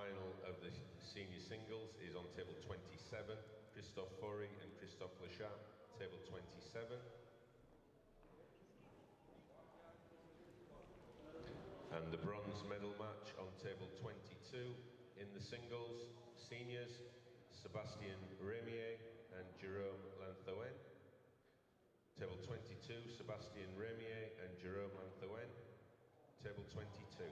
final of the senior singles is on table 27, Christophe Faury and Christophe Lechat, table 27. And the bronze medal match on table 22 in the singles, seniors, Sébastien Remier and Jerome Lanthoen. Table 22, Sébastien Remier and Jerome Lanthoen. Table 22.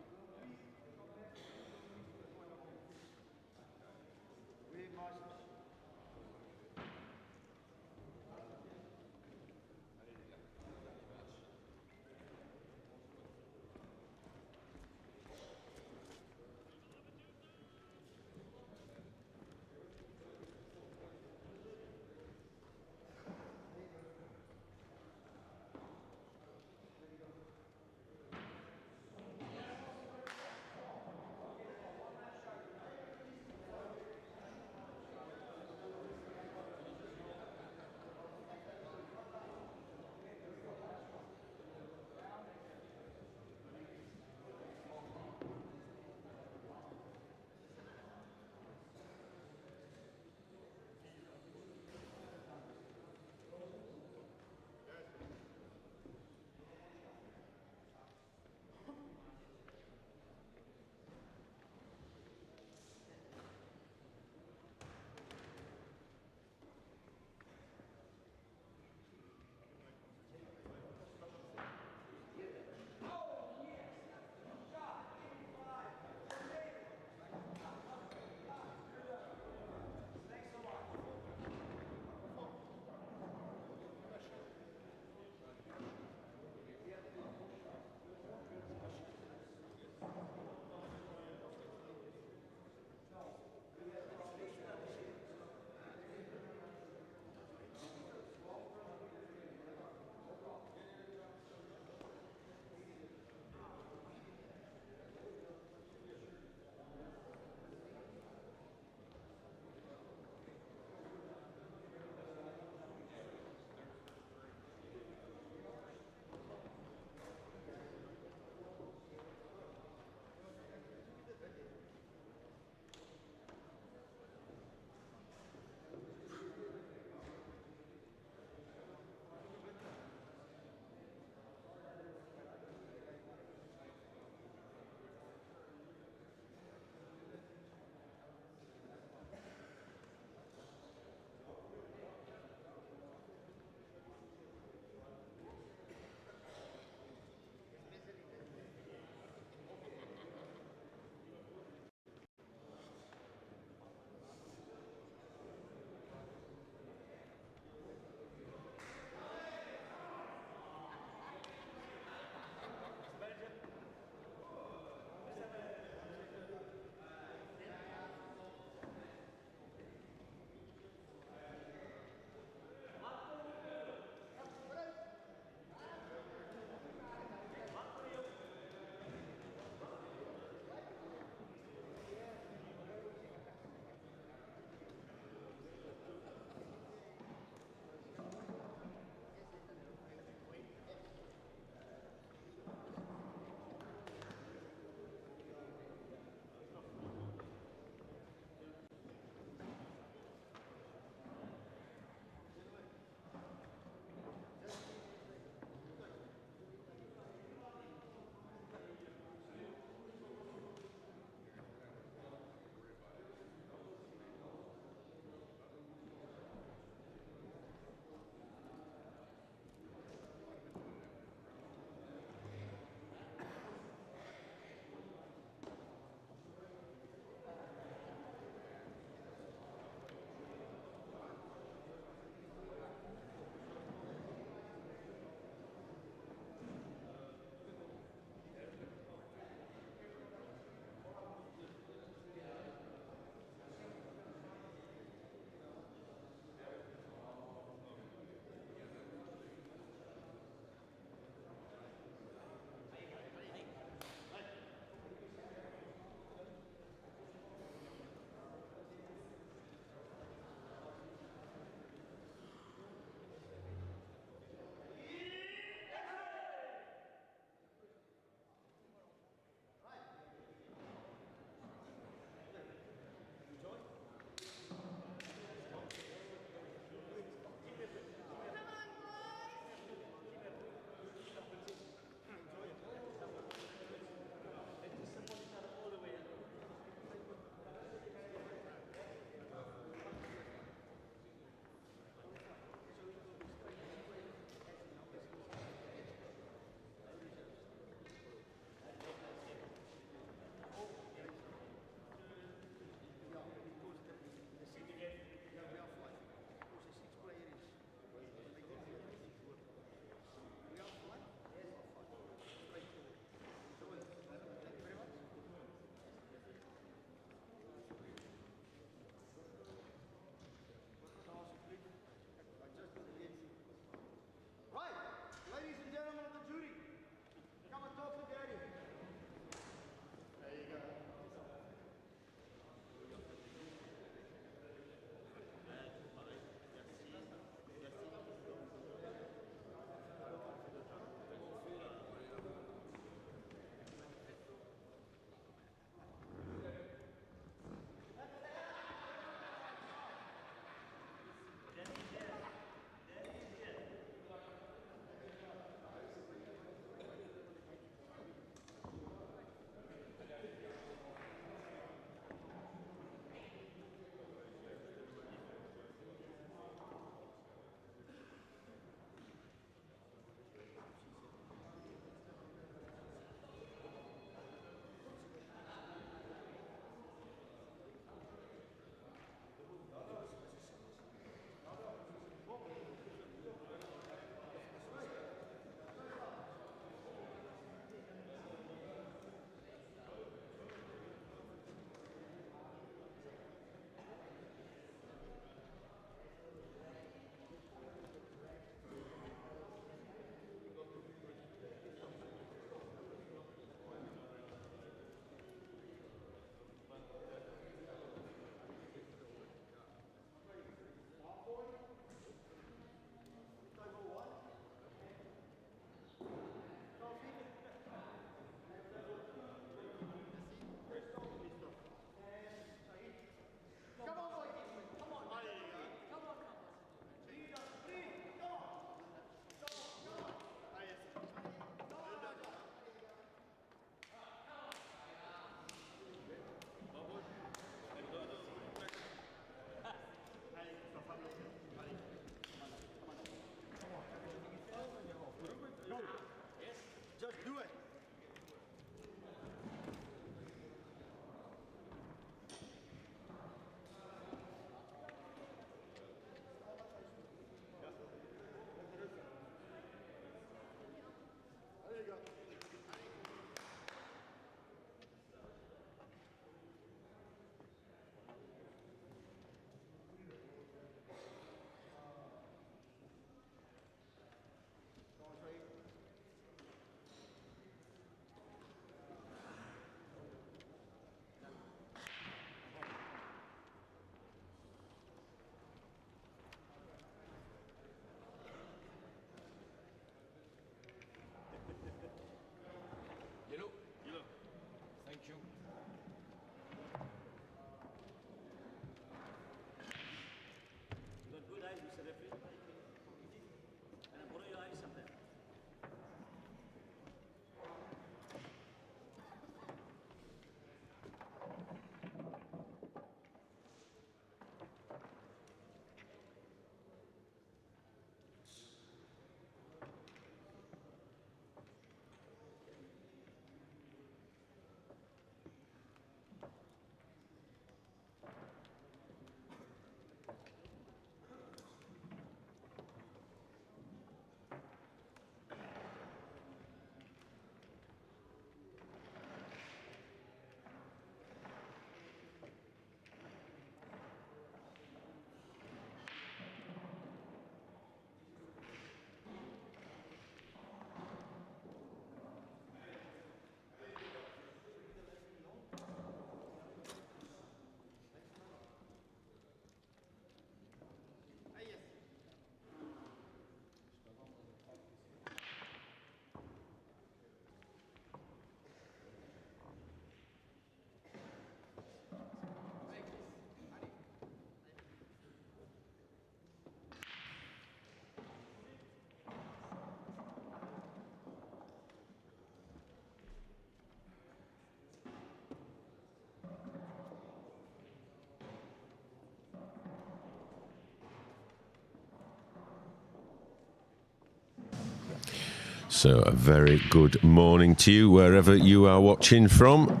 So a very good morning to you, wherever you are watching from.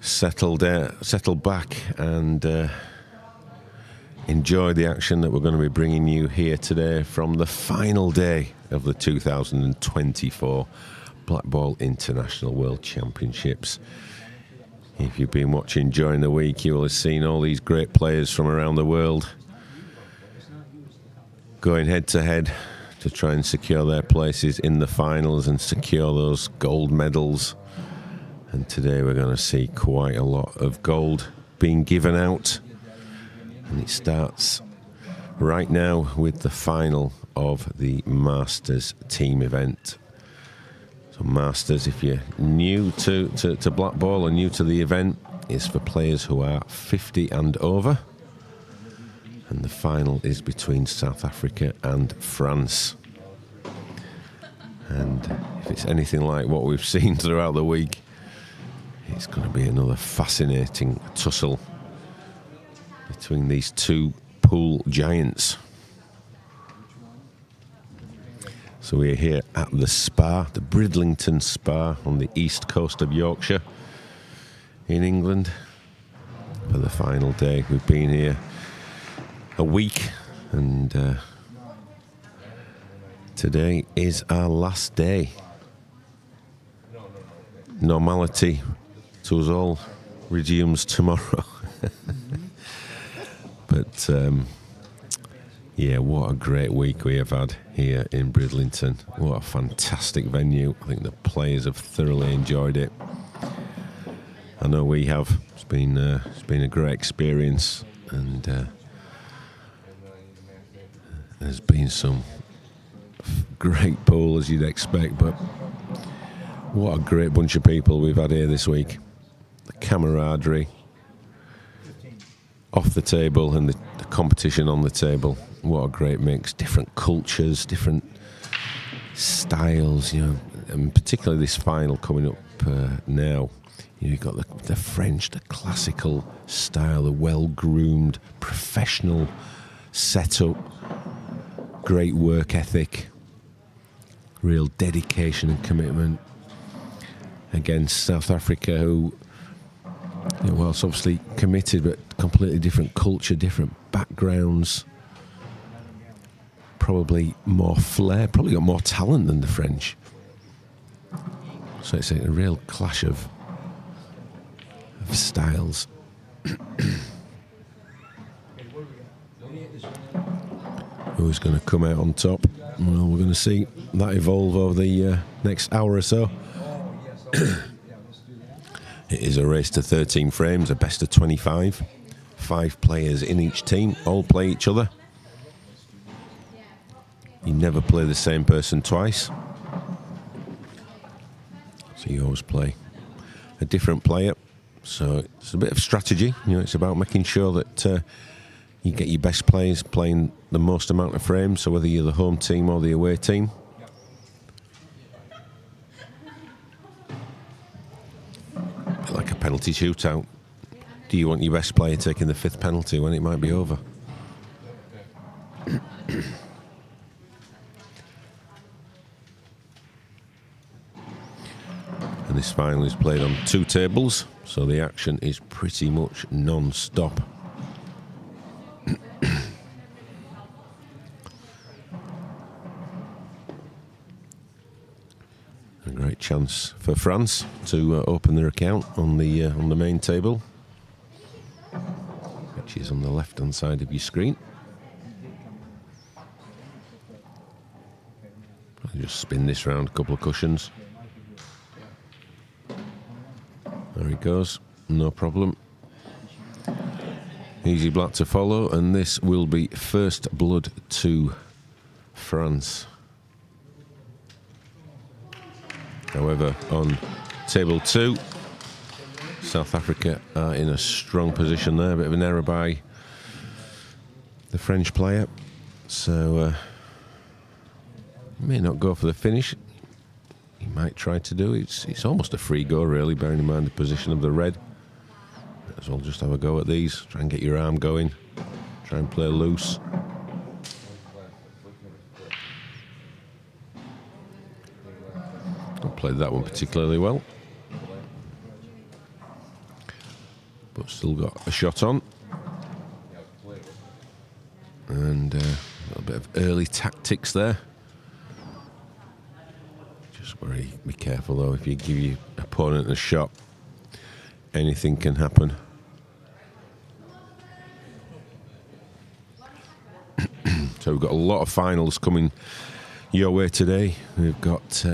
Settle back and enjoy the action that we're going to be bringing you here today from the final day of the 2024 Blackball International World Championships. If you've been watching during the week, you will have seen all these great players from around the world going head to head to try and secure their places in the finals and secure those gold medals. And today we're going to see quite a lot of gold being given out. And it starts right now with the final of the Masters team event. So Masters, if you're new to Blackball or new to the event, is for players who are 50 and over. And the final is between South Africa and France. And if it's anything like what we've seen throughout the week, it's going to be another fascinating tussle between these two pool giants. So we're here at the Spa, the Bridlington Spa on the east coast of Yorkshire in England for the final day. We've been here a week, and today is our last day. Normality to us all resumes tomorrow. But yeah, what a great week we have had here in Bridlington. What a fantastic venue. I think the players have thoroughly enjoyed it. I know we have. It's been a great experience, and there's been some great pool, as you'd expect, but what a great bunch of people we've had here this week. The camaraderie off the table and the competition on the table. What a great mix. Different cultures, different styles, and particularly this final coming up now. You've got the French, the classical style, the well-groomed, professional setup, great work ethic, real dedication and commitment against South Africa, who, whilst obviously committed, but completely different culture, different backgrounds, probably more flair, probably got more talent than the French. So it's a real clash of styles. Who's going to come out on top? Well, we're going to see that evolve over the next hour or so. It is a race to 13 frames, a best of 25. 5 players in each team, all play each other. You never play the same person twice. So you always play a different player. So it's a bit of strategy. It's about making sure that you get your best players playing the most amount of frames, so whether you're the home team or the away team. Like a penalty shootout. Do you want your best player taking the 5th penalty when it might be over? And this final is played on 2 tables, so the action is pretty much non-stop. A great chance for France to open their account on the main table, which is on the left-hand side of your screen. I'll just spin this round, a couple of cushions. There he goes, no problem. Easy black to follow, and this will be first blood to France. However, on table 2, South Africa are in a strong position there. A bit of an error by the French player. So, may not go for the finish. He might try to do it. It's almost a free go, really, bearing in mind the position of the red. Might as well just have a go at these. Try and get your arm going. Try and play loose. played that one particularly well. But still got a shot on. And a little bit of early tactics there. Just be careful though, if you give your opponent a shot, anything can happen. So we've got a lot of finals coming your way today. We've got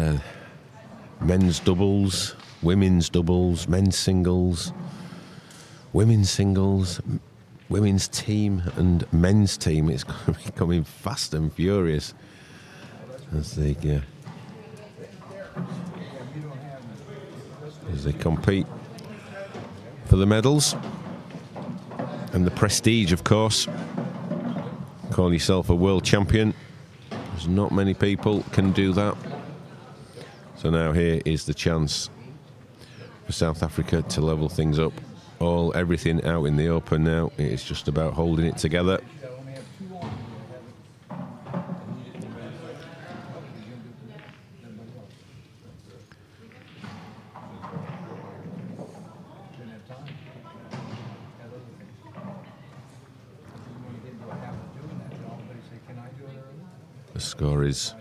men's doubles, women's doubles, men's singles, women's singles, women's team and men's team. It's becoming fast and furious as they compete for the medals and the prestige, of course. Call yourself a world champion. There's not many people can do that. So now here is the chance for South Africa to level things up. Everything out in the open now. It's just about holding it together. The score is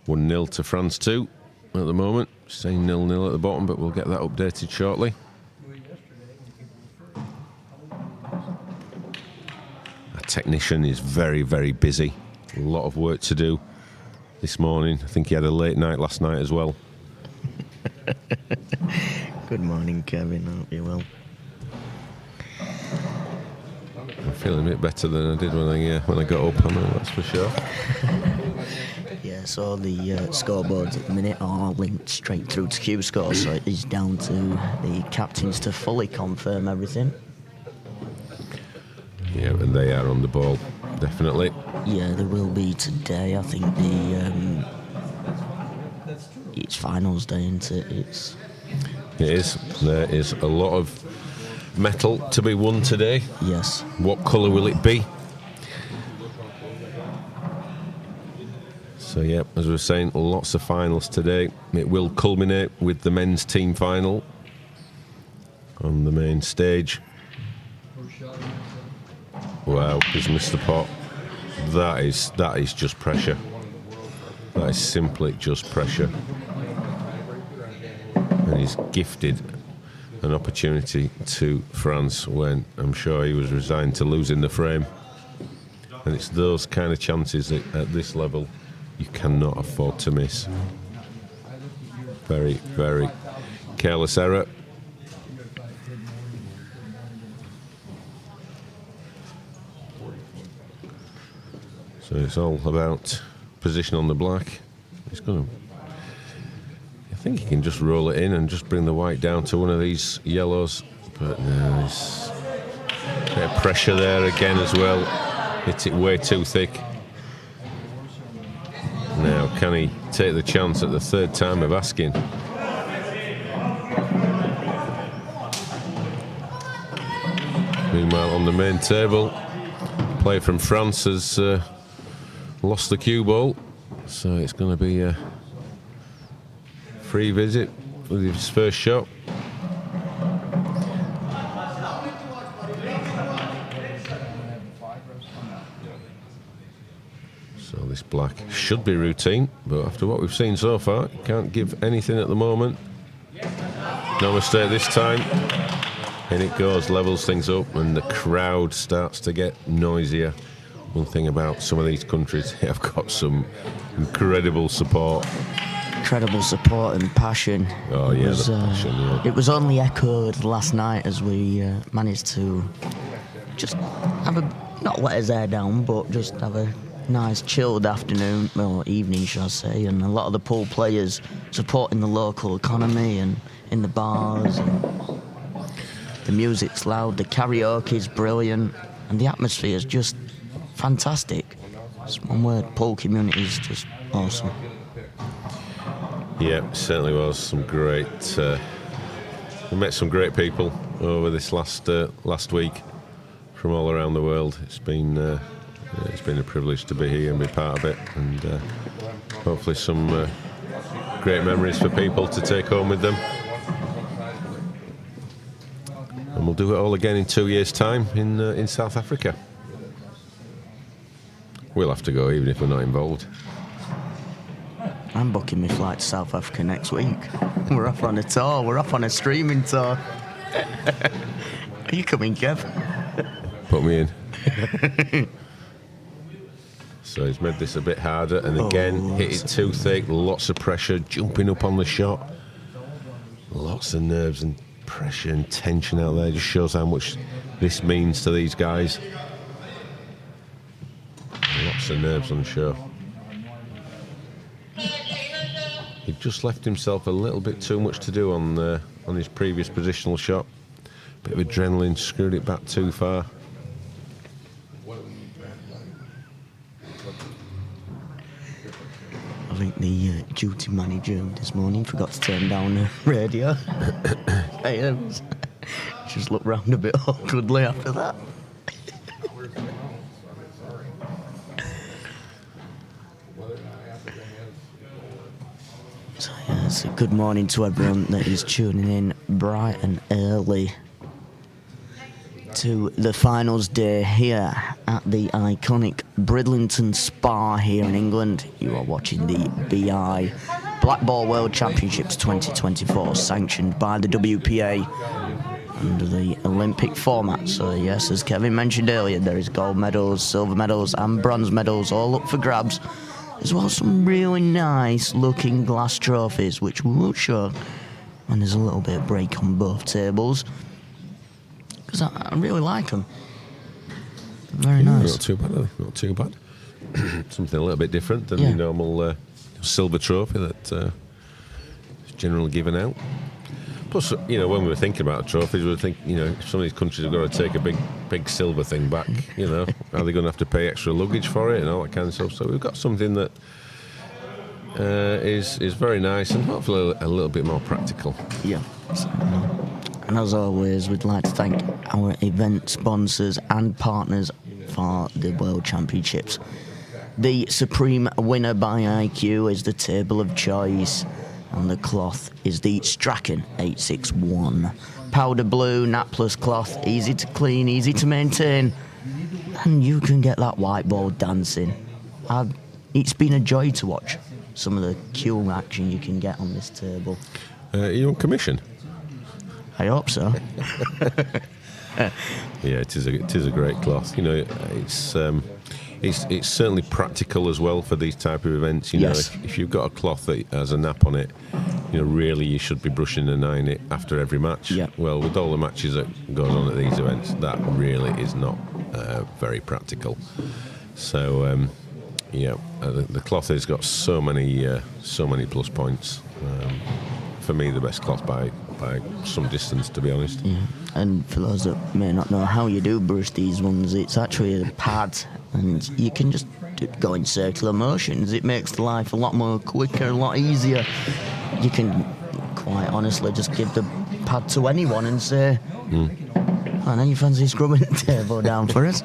1-0 to France 2 at the moment. Saying 0-0 at the bottom, but we'll get that updated shortly. Our technician is very, very busy. A lot of work to do this morning. I think he had a late night last night as well. Good morning, Kevin. I hope you're well. I'm feeling a bit better than I did when I got up, I know, that's for sure. Yeah, so the scoreboards at the minute are linked straight through to Q-Score, so it is down to the captains to fully confirm everything. Yeah, and they are on the ball, definitely. Yeah, there will be today. I think it's finals day, isn't it? It is. There is a lot of metal to be won today. Yes. What colour will it be? So yeah, as we were saying, lots of finals today. It will culminate with the men's team final on the main stage. Wow, he's missed the pot. That is just pressure. That is simply just pressure. And he's gifted an opportunity to France when I'm sure he was resigned to losing the frame. And it's those kind of chances that at this level you cannot afford to miss. Very, very careless error. So it's all about position on the black. He's going to... I think he can just roll it in and just bring the white down to one of these yellows. But no, there's a bit of pressure there again as well. Hit it way too thick. Now, can he take the chance at the third time of asking? Meanwhile, on the main table, player from France has lost the cue ball. So it's going to be a free visit with his first shot. So this black should be routine, but after what we've seen so far, can't give anything at the moment. No mistake this time. In it goes, levels things up, and the crowd starts to get noisier. One thing about some of these countries, they have got some incredible support. Incredible support and passion. Oh yeah, the passion, yeah. It was only echoed last night as we managed to just have not let his hair down, but just have a nice chilled afternoon, or evening should I say, and a lot of the pool players supporting the local economy and in the bars. And the music's loud, the karaoke's brilliant, and the atmosphere is just fantastic. It's one word, pool community is just awesome. Yeah, it certainly was some great. We met some great people over this last week from all around the world. It's been a privilege to be here and be part of it, and hopefully some great memories for people to take home with them. And we'll do it all again in 2 years' time in South Africa. We'll have to go even if we're not involved. I'm booking my flight to South Africa next week. We're off on a tour. We're off on a streaming tour. Are you coming, Kev? Put me in. So he's made this a bit harder, and again, hit it too thick, lots of pressure, jumping up on the shot. Lots of nerves and pressure and tension out there. Just shows how much this means to these guys. Lots of nerves on show. He just left himself a little bit too much to do on his previous positional shot. Bit of adrenaline, screwed it back too far. I think the duty manager this morning forgot to turn down the radio. I just looked round a bit awkwardly after that. So yes, good morning to everyone that is tuning in bright and early to the finals day here at the iconic Bridlington Spa here in England. You are watching the BI Blackball World Championships 2024, sanctioned by the WPA under the Olympic format. So yes, as Kevin mentioned earlier, there is gold medals, silver medals and bronze medals all up for grabs, as well as some really nice looking glass trophies, which we will show when there's a little bit of break on both tables. Because I really like them. Very nice. Not too bad, not too bad. Something a little bit different than the normal silver trophy that is generally given out. Plus, when we were thinking about trophies, we were thinking, if some of these countries have got to take a big silver thing back, are they going to have to pay extra luggage for it and all that kind of stuff? So we've got something that is very nice and hopefully a little bit more practical. Yeah. And as always, we'd like to thank our event sponsors and partners for the World Championships. The supreme winner by IQ is the table of choice, and the cloth is the Strachan 861. Powder blue, napless cloth, easy to clean, easy to maintain, and you can get that white ball dancing. It's been a joy to watch some of the cue action you can get on this table. Are you on commission? I hope so. Yeah, it is a great cloth. It's certainly practical as well for these type of events. Yes. If you've got a cloth that has a nap on it, really you should be brushing and ironing it after every match. Yeah. Well, with all the matches that goes on at these events, that really is not very practical. So the cloth has got so many plus points. For me, the best cloth by some distance, to be honest. Yeah. And for those that may not know how you do brush these ones, it's actually a pad, and you can just go in circular motions. It makes the life a lot more quicker, a lot easier. You can quite honestly just give the pad to anyone and say, "Oh, now you fancy scrubbing the table down for us?"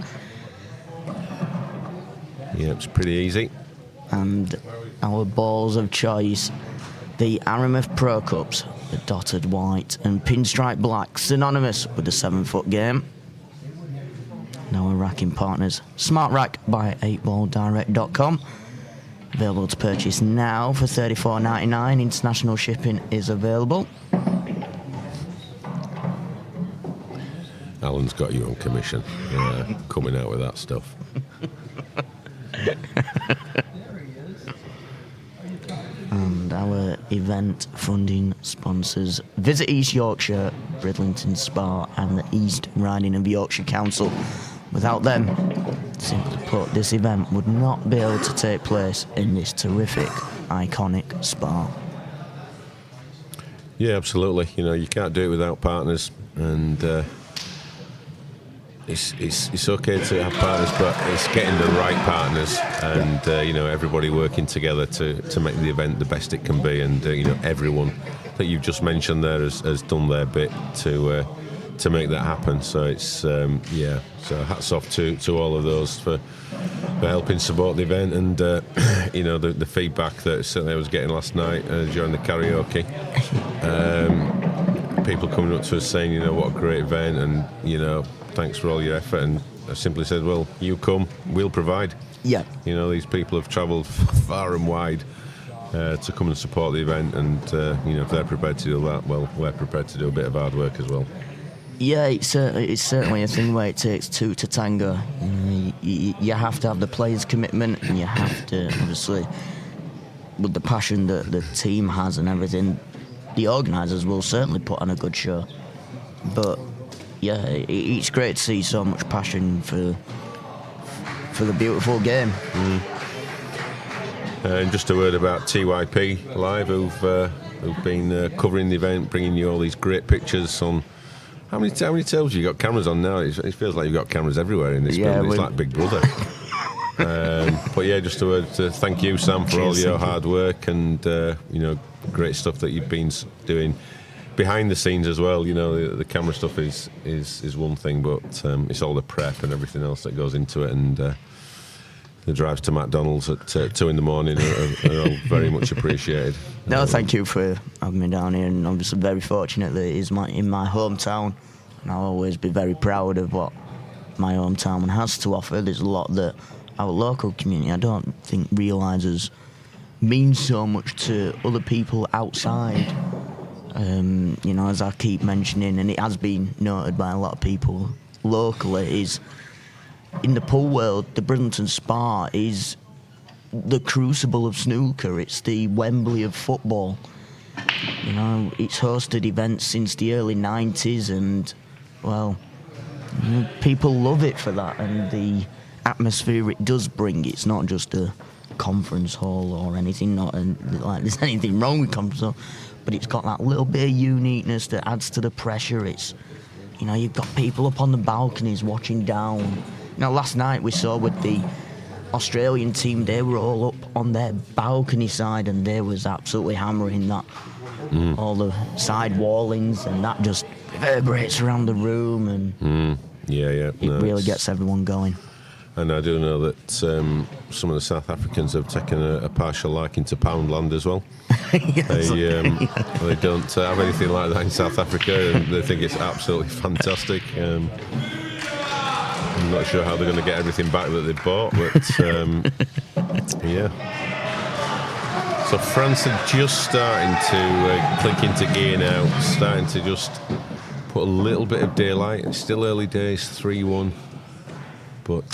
Yeah, it's pretty easy. And our balls of choice, the Aramuth Pro Cups, the dotted white and pinstripe black, synonymous with the 7-foot game. Now our racking partners, Smart Rack by 8balldirect.com. Available to purchase now for $34.99. International shipping is available. Alan's got you on commission. Yeah, coming out with that stuff. And our event funding sponsors, Visit East Yorkshire, Bridlington Spa and the East Riding of Yorkshire Council. Without them, simply put, this event would not be able to take place in this terrific, iconic spa. Yeah, absolutely. You can't do it without partners, and it's okay to have partners, but it's getting the right partners, and everybody working together to make the event the best it can be, and everyone that you've just mentioned there has done their bit to to make that happen. So it's so hats off to all of those for helping support the event, and the feedback that certainly I was getting last night during the karaoke. People coming up to us saying, what a great event, and thanks for all your effort. And I simply said, well, you come, we'll provide. Yeah. These people have travelled far and wide to come and support the event, and if they're prepared to do that, well, we're prepared to do a bit of hard work as well. Yeah, it's certainly a thing where it takes two to tango. You have to have the players' commitment, and you have to, obviously, with the passion that the team has and everything, the organisers will certainly put on a good show. But yeah, it's great to see so much passion for the beautiful game. And just a word about TYPLive, who've been covering the event, bringing you all these great pictures on. How many tables have you got cameras on now? It feels like you've got cameras everywhere in this building. It's like Big Brother. But yeah, just a word to thank you, Sam, for all your hard work and great stuff that you've been doing behind the scenes as well. The camera stuff is one thing, but it's all the prep and everything else that goes into it, and the drives to McDonald's at 2 in the morning are all very much appreciated. No, thank you for having me down here, and I'm just very fortunate that it is in my hometown, and I'll always be very proud of what my hometown has to offer. There's a lot that our local community, I don't think, realises means so much to other people outside. As I keep mentioning, and it has been noted by a lot of people locally, is in the pool world, the Bridlington Spa is the crucible of snooker. It's the Wembley of football. It's hosted events since the early 90s, and, well, people love it for that, and the atmosphere it does bring. It's not just a conference hall or anything, not like there's anything wrong with conference hall, but it's got that little bit of uniqueness that adds to the pressure. It's, you've got people up on the balconies watching down. Last night we saw with the Australian team, they were all up on their balcony side, and they was absolutely hammering that, all the side wallings, and that just reverberates around the room, and it really gets everyone going. And I do know that some of the South Africans have taken a partial liking to Poundland as well. Yes. They don't have anything like that in South Africa, and they think it's absolutely fantastic. I'm not sure how they're going to get everything back that they bought, but yeah. So France are just starting to click into gear now, starting to just put a little bit of daylight. It's still early days, 3-1. But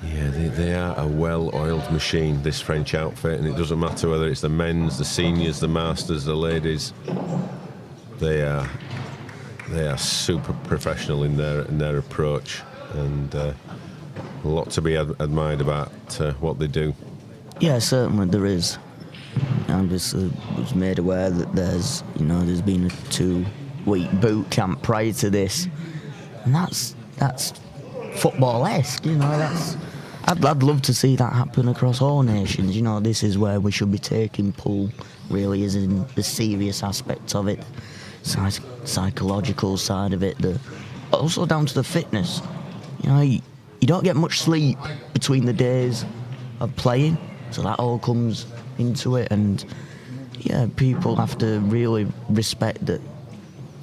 they are a well-oiled machine, this French outfit, and it doesn't matter whether it's the men's, the seniors, the masters, the ladies. They are super professional in their approach, and a lot to be admired about what they do. Yeah, certainly there is. I was made aware that there's been a 2-week boot camp prior to this. And that's football-esque, I'd love to see that happen across all nations. This is where we should be taking pool, really, is in the serious aspect of it, psychological side of it, also down to the fitness. You don't get much sleep between the days of playing, so that all comes into it, and people have to really respect that.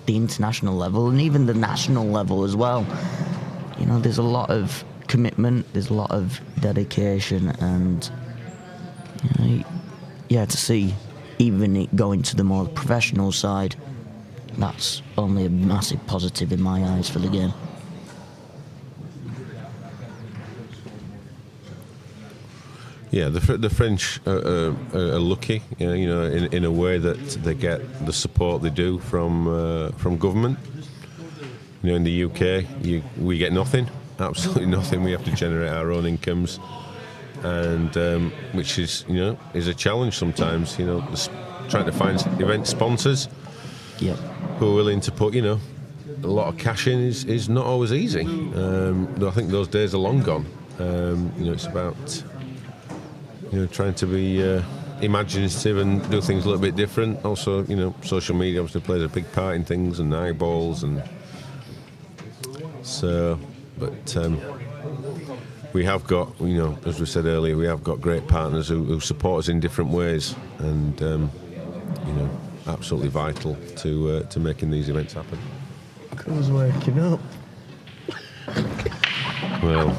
The international level and even the national level as well. There's a lot of commitment, there's a lot of dedication, and to see even it going to the more professional side, that's only a massive positive in my eyes for the game. Yeah, the French are lucky, in a way that they get the support they do from government. In the UK, we get nothing, absolutely nothing. We have to generate our own incomes, and which is a challenge sometimes. Trying to find event sponsors who are willing to put a lot of cash in is not always easy. I think those days are long gone. It's about trying to be imaginative and do things a little bit different. Also, you know, social media obviously plays a big part in things, and eyeballs, and so. But we have got, you know, as we said earlier, we have got great partners who support us in different ways, and you know, absolutely vital to making these events happen. Who's waking up? Well,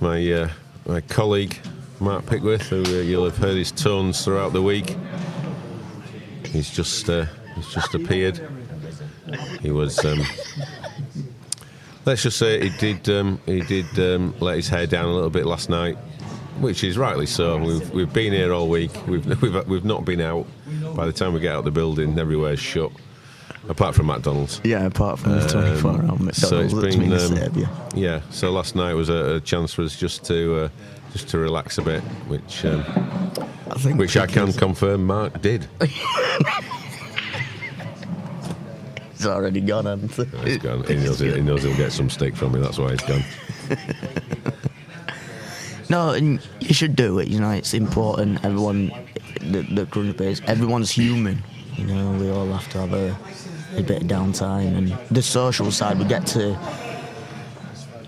my colleague Mark Pickworth, who you'll have heard his tones throughout the week, he's just appeared. He was. Let's just say he did let his hair down a little bit last night, which is rightly so. We've been here all week. We've not been out. By the time we get out the building, everywhere's shut, apart from McDonald's. Yeah, apart from the 24-hour McDonald's. So it's been yeah. So last night was a chance for us just to relax a bit, which I can confirm Mark did. He's already gone, hasn't he? No, he's gone. He knows he'll get some steak from me. That's why he's gone. No, and you should do it. You know, it's important. Everyone, the group is. Everyone's human. You know, we all have to have a bit of downtime, and the social side. We get to.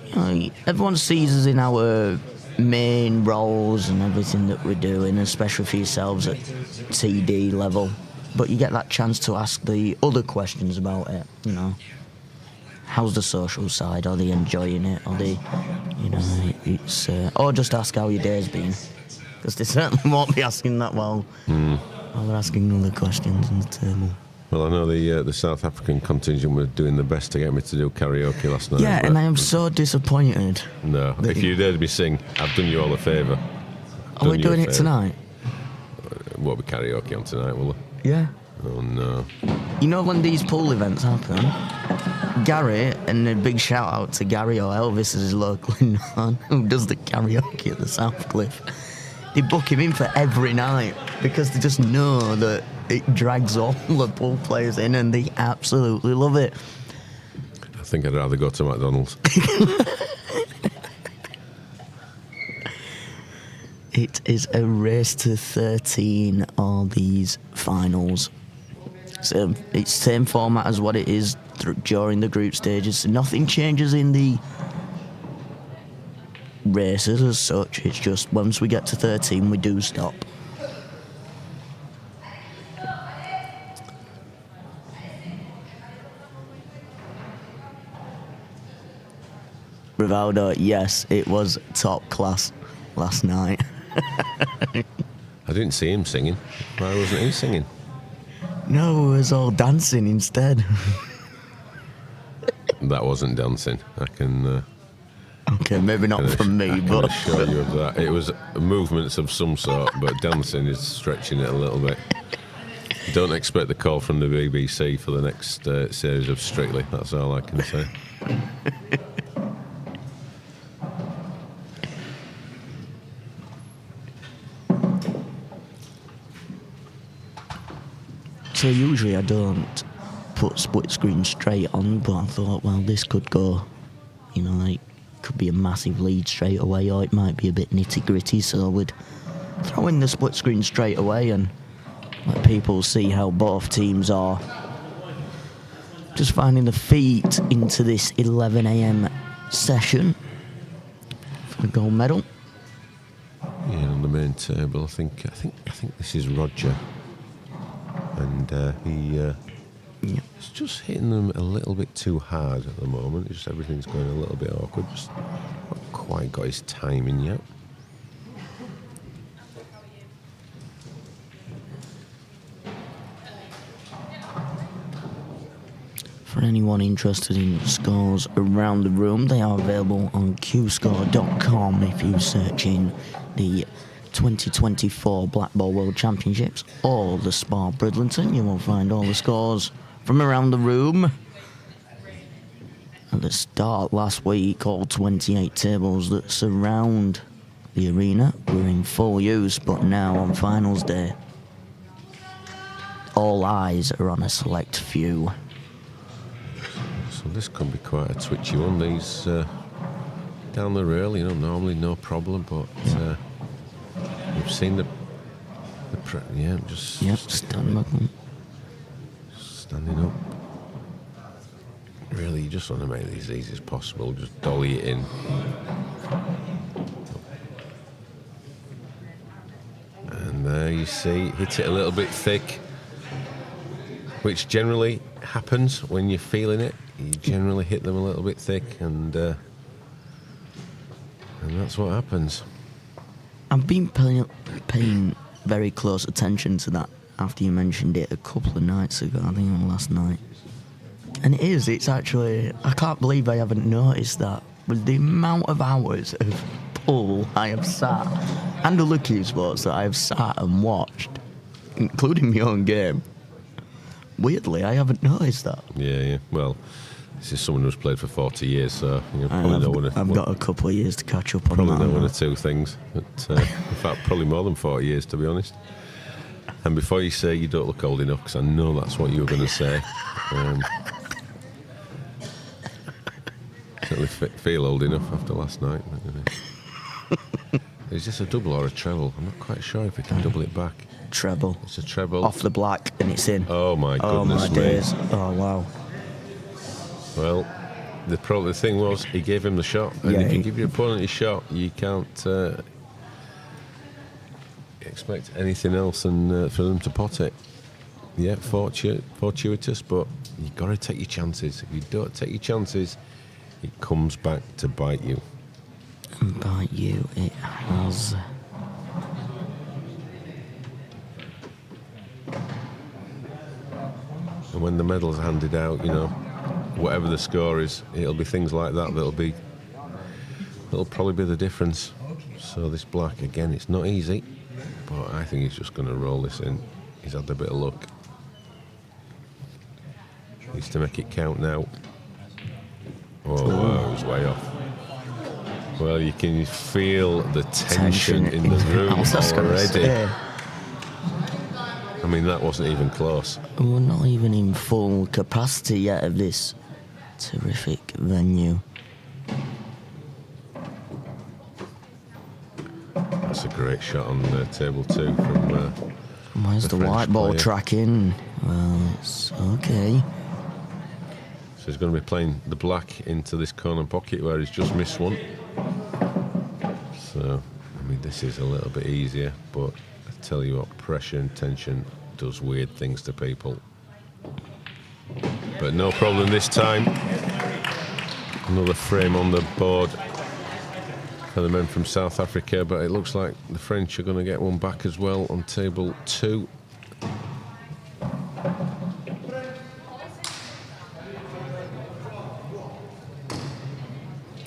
You know, everyone sees us in our main roles and everything that we're doing, especially for yourselves at TD level. But you get that chance to ask the other questions about it, you know. How's the social side? Are they enjoying it? Are they, you know, it's... or just ask how your day's been. Because they certainly won't be asking that while we're asking other questions on the table. Well, I know the South African contingent were doing their best to get me to do karaoke last night. Yeah, and I am so disappointed. No, if you'd heard me sing, I've done you all a favour. Are we doing it tonight? We'll be karaoke on tonight, will we? Yeah. Oh no. You know when these pool events happen, Gary, and a big shout out to Gary, or Elvis as is locally known, who does the karaoke at the South Cliff. They book him in for every night because they just know that it drags all the pool players in and they absolutely love it. I think I'd rather go to McDonald's. It is a race to 13, all these finals. So it's the same format as what it is during the group stages. So nothing changes in the races as such. It's just once we get to 13, we do stop. Rivaldo, yes, it was top class last night. I didn't see him singing. Why wasn't he singing? No, it was all dancing instead. That wasn't dancing. I can... okay, maybe not from me, I but... can assure you of that. It was movements of some sort, but dancing is stretching it a little bit. Don't expect the call from the BBC for the next series of Strictly. That's all I can say. So usually I don't put split screen straight on, but I thought, well, this could go, you know, like, could be a massive lead straight away, or it might be a bit nitty gritty, so I would throw in the split screen straight away and let people see how both teams are just finding the feet into this 11 a.m. session for the gold medal. Yeah, on the main table, I think this is Roger. And he's just hitting them a little bit too hard at the moment. Just everything's going a little bit awkward. Just not quite got his timing yet. For anyone interested in scores around the room, they are available on qscore.com if you search in the 2024 Blackball World Championships or the Spa Bridlington. You will find all the scores from around the room. At the start last week, all 28 tables that surround the arena were in full use, but now on finals day, all eyes are on a select few. So this could be quite a twitchy one. These down the rail, you know, normally no problem, but we've seen the Just stand back on. Standing up. Really, you just want to make these as easy as possible. Just dolly it in. And there you see, hit it a little bit thick, which generally happens when you're feeling it. You generally hit them a little bit thick, and that's what happens. I've been paying very close attention to that after you mentioned it a couple of nights ago, I think on last night. And it's actually, I can't believe I haven't noticed that. With the amount of hours of pool I have sat, and the Lucky Sports that I have sat and watched, including my own game, weirdly, I haven't noticed that. Yeah. Well, this is someone who's played for 40 years, so I've got a couple of years to catch up on that. Probably know one or two things. But, in fact, probably more than 40 years, to be honest. And before you say you don't look old enough, because I know that's what you were going to say, certainly feel old enough after last night. Is this a double or a treble? I'm not quite sure if we can double it back. Treble. It's a treble. Off the black, and it's in. Oh, my goodness me. Days. Oh, wow. Well, the thing was, he gave him the shot. And if you give your opponent a shot, you can't expect anything else than for them to pot it. Yeah, fortuitous, but you've got to take your chances. If you don't take your chances, it comes back to bite you. And bite you, it has. And when the medal's handed out, whatever the score is, it'll be things like that that'll probably be the difference. So this black, again, it's not easy, but I think he's just going to roll this in. He's had a bit of luck. Needs to make it count now. Oh, wow, it was way off. Well, you can feel the tension in the room already. I mean, that wasn't even close. We're not even in full capacity yet of this terrific venue. That's a great shot on table 2 from. Where's the white ball tracking? Well, it's okay. So he's going to be playing the black into this corner pocket where he's just missed one. So, I mean, this is a little bit easier, but I tell you what, pressure and tension does weird things to people. But no problem this time. Another frame on the board for the men from South Africa, but it looks like the French are going to get one back as well on table 2.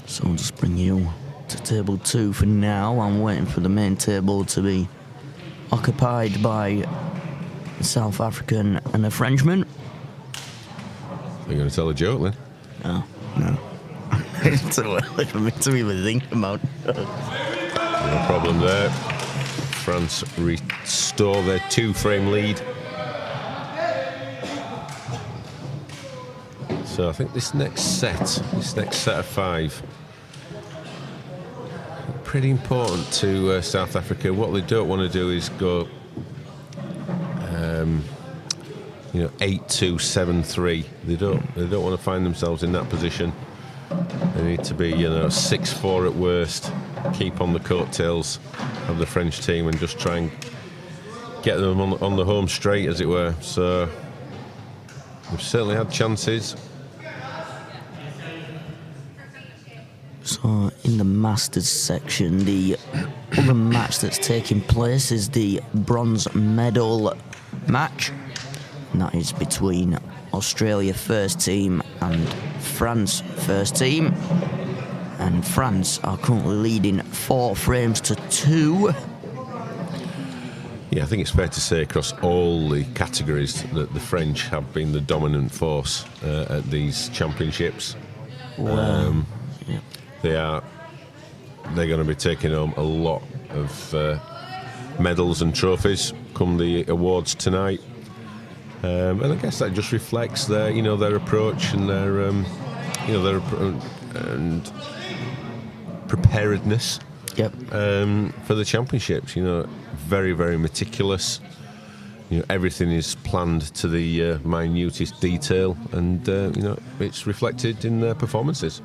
So I'll just bring you to table 2 for now. I'm waiting for the main table to be occupied by a South African and a Frenchman. You're going to tell a joke then? Oh, no. It's too early for me to even think about it. No problem there. France restore their 2-frame lead. So I think this next set of 5, pretty important to South Africa. What they don't want to do is go 8-2, 7-3. They don't want to find themselves in that position. They need to be 6-4 at worst, keep on the coattails of the French team and just try and get them on the home straight, as it were. So they've certainly had chances. So in the Masters section, the other match that's taking place is the bronze medal match. And that is between Australia first team and France first team. And France are currently leading 4 frames to 2. Yeah, I think it's fair to say across all the categories that the French have been the dominant force at these championships. Wow. They're going to be taking home a lot of medals and trophies come the awards tonight. And I guess that just reflects their approach and their preparedness. Yep. For the championships, you know, very, very meticulous. You know, everything is planned to the minutest detail, and you know, it's reflected in their performances.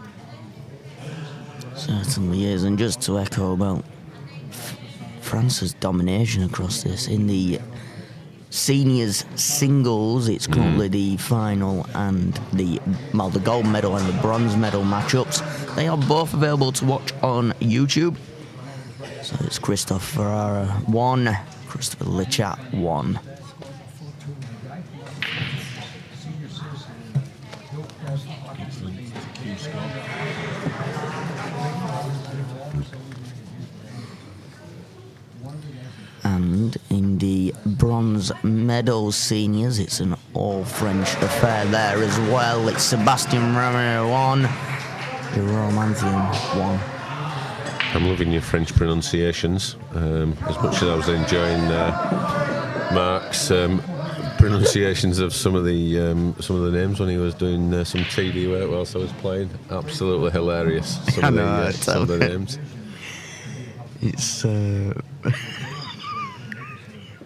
Certainly is, and just to echo about France's domination across this in the seniors singles, it's currently the final and the gold medal and the bronze medal matchups. They are both available to watch on YouTube. So it's Christophe Ferrara 1, Christopher Lichat 1. And in the bronze medal seniors, it's an all-French affair there as well. It's Sebastien Ramier 1, Jerome Anthian 1. I'm loving your French pronunciations, as much as I was enjoying Mark's pronunciations of some of the names when he was doing some TD work whilst I was playing. Absolutely hilarious. Some of the names. It's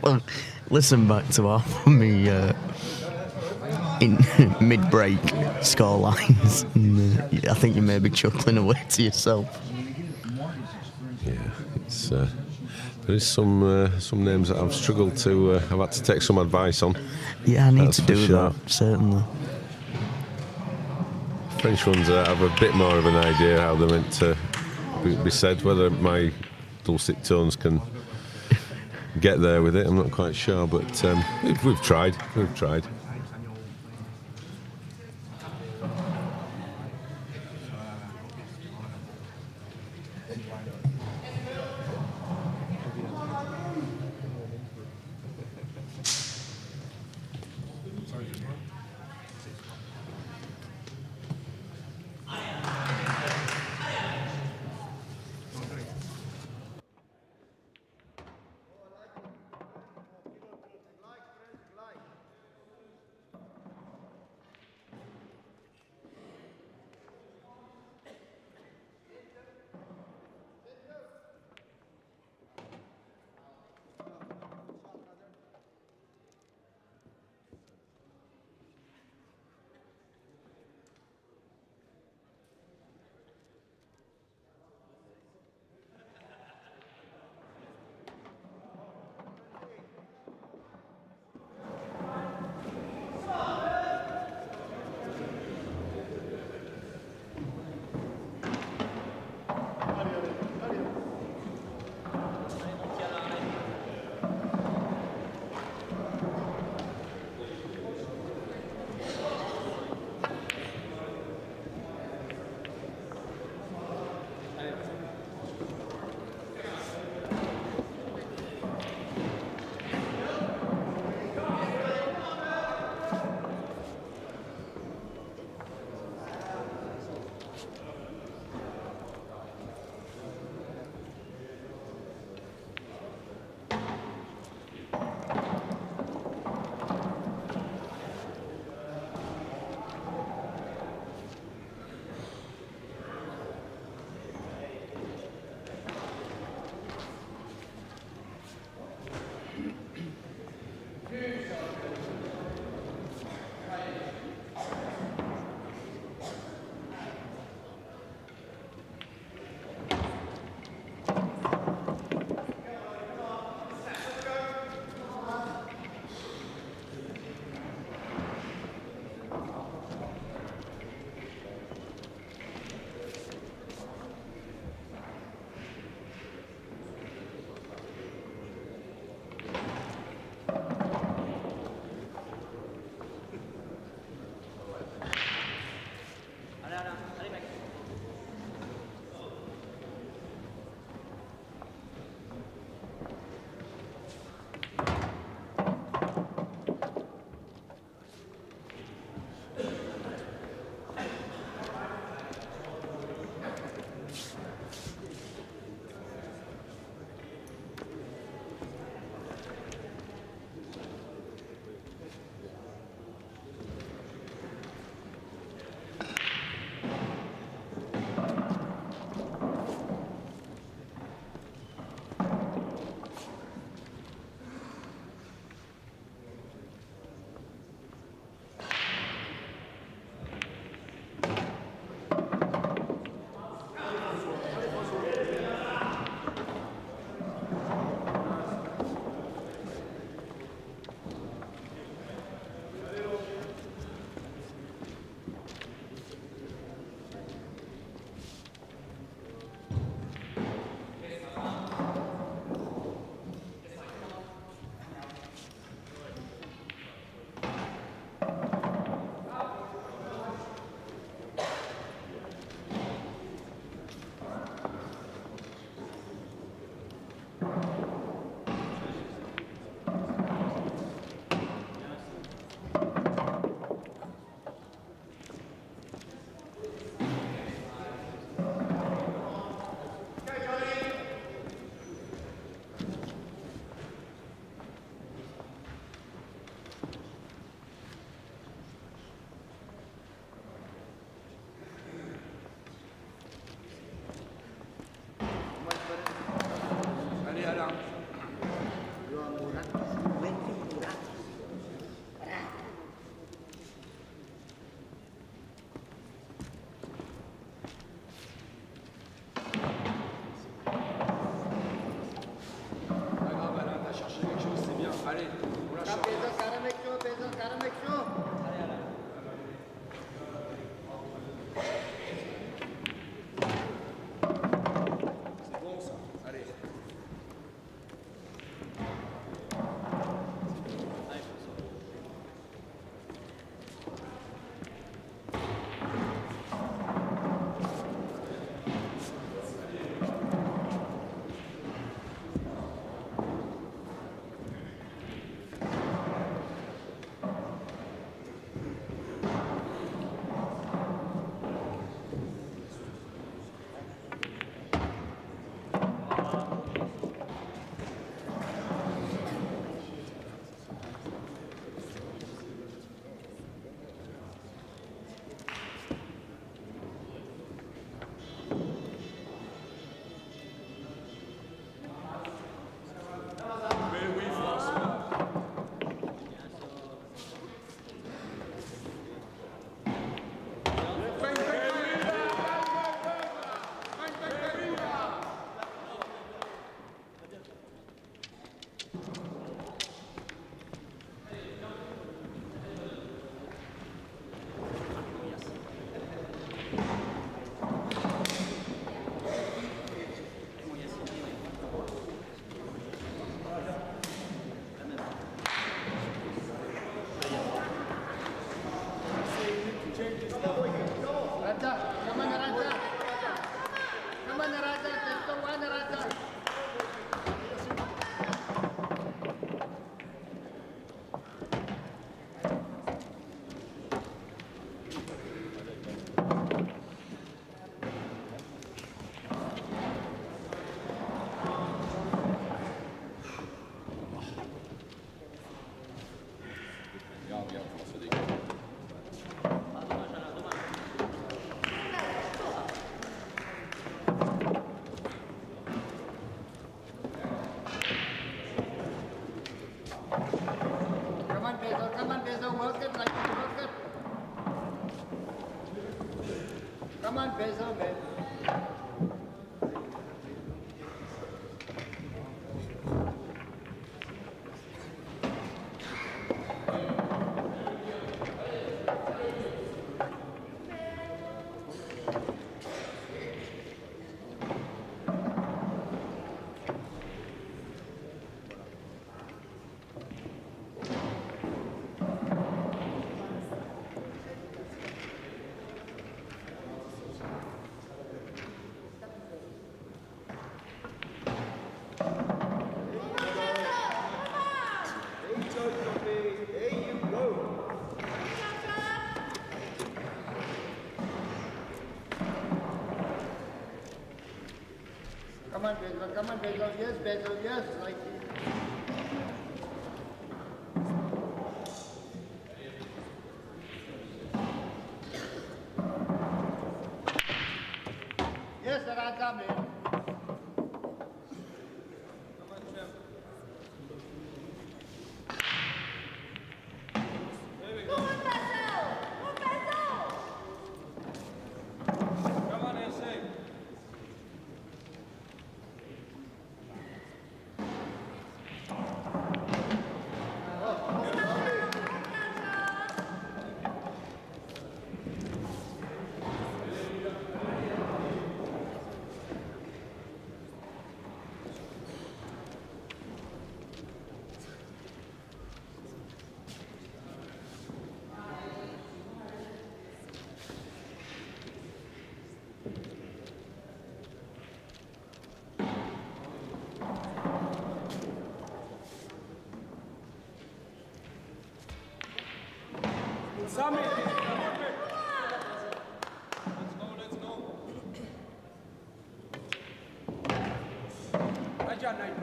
well, listen back to half of me in mid-break score lines, and I think you may be chuckling away to yourself. Yeah, it's there is some names that I've struggled to. I've had to take some advice on. Yeah, I need to do that, certainly. French ones have a bit more of an idea how they're meant to be said. Whether my dulcet tones can get there with it, I'm not quite sure, but we've tried. We've tried. Come on, Bezo, work it like you work it. Come on, Bezo, man. Come on, Bezo, yes, like yes, that I got, man. Sammy! Let's go. Raja, night.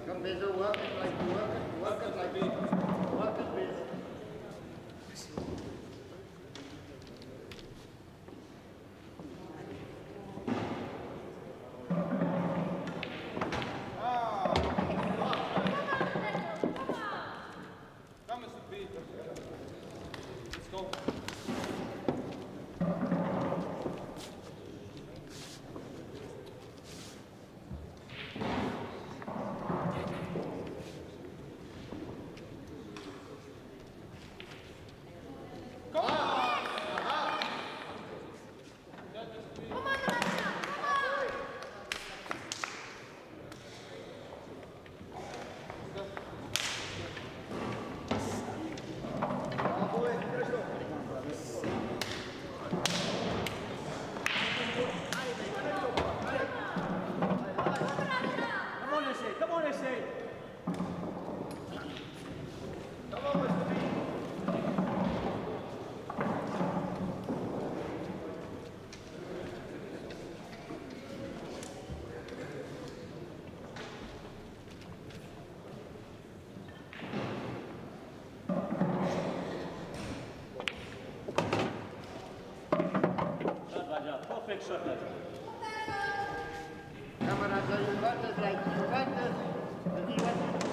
Come, Bezo, work it like you work it, work it like you work it, Bezo. Perfect shot, Raja. Come on, Raja, you got this, like you got this. You got this.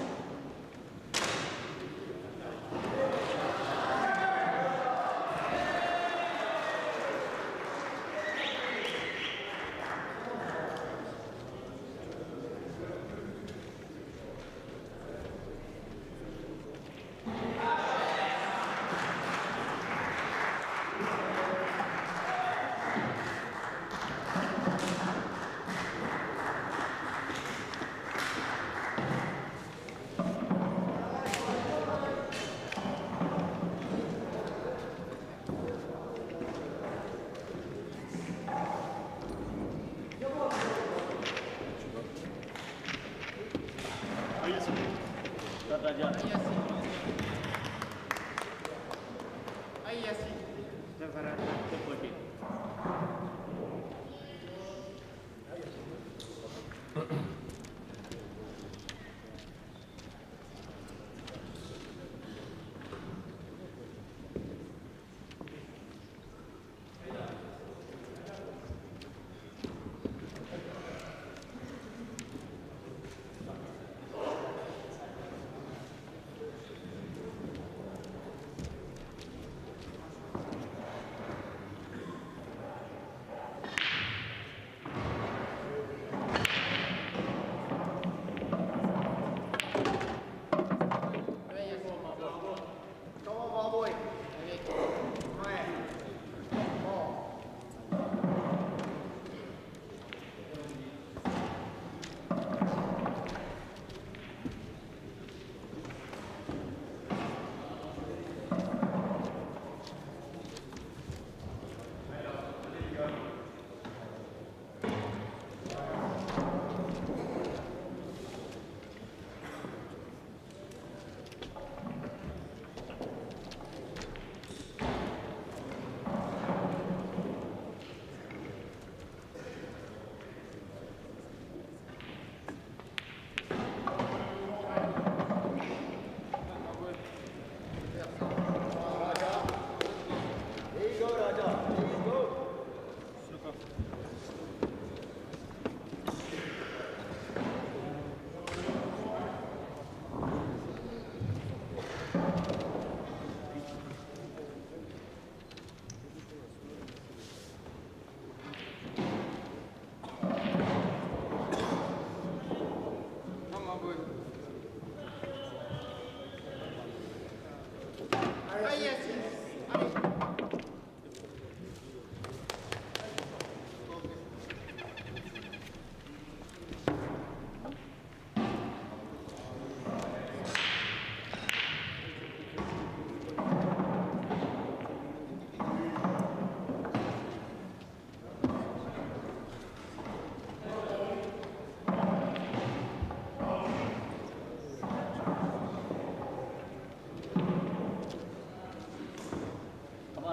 Raja. Ahí así.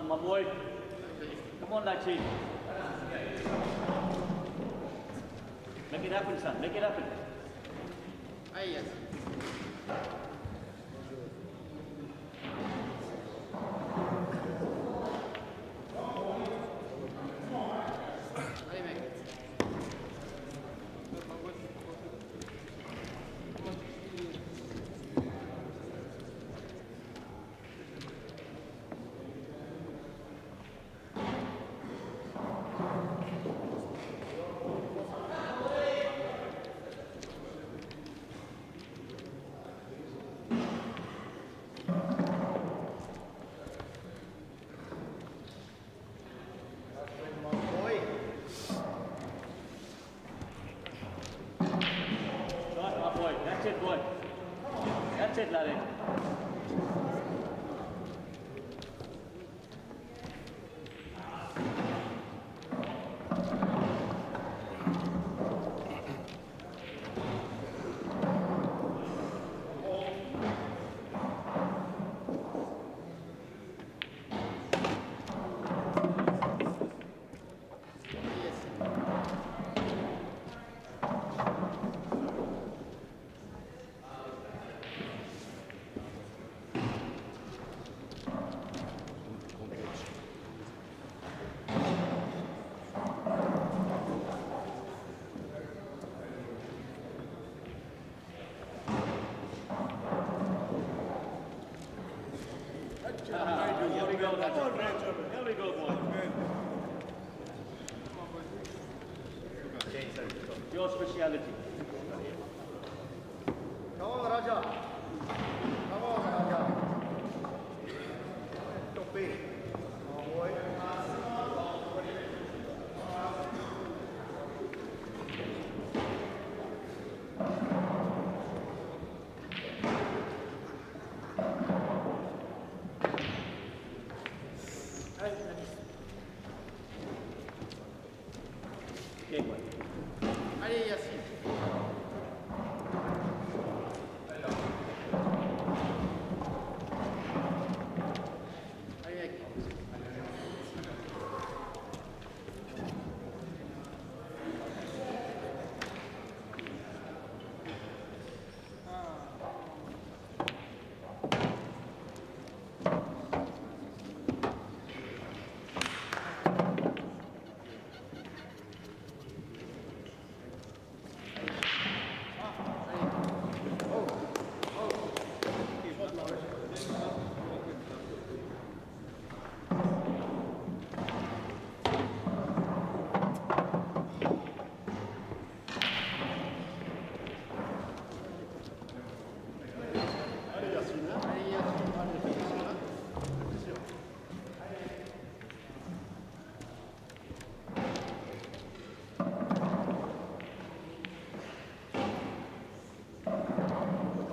my boy. Come on, Lachi. Make it happen, son. Make it happen. Ahí es. Ahí venga. Shot, my boy. That's it, boy. That's it, Larry. Here we go, Lachi. Here we go, boy. Your speciality. Come on, Raja. Come on, Raja. Don't be. Come on, boy. Okay, boy. Ahí así. Ahí aquí.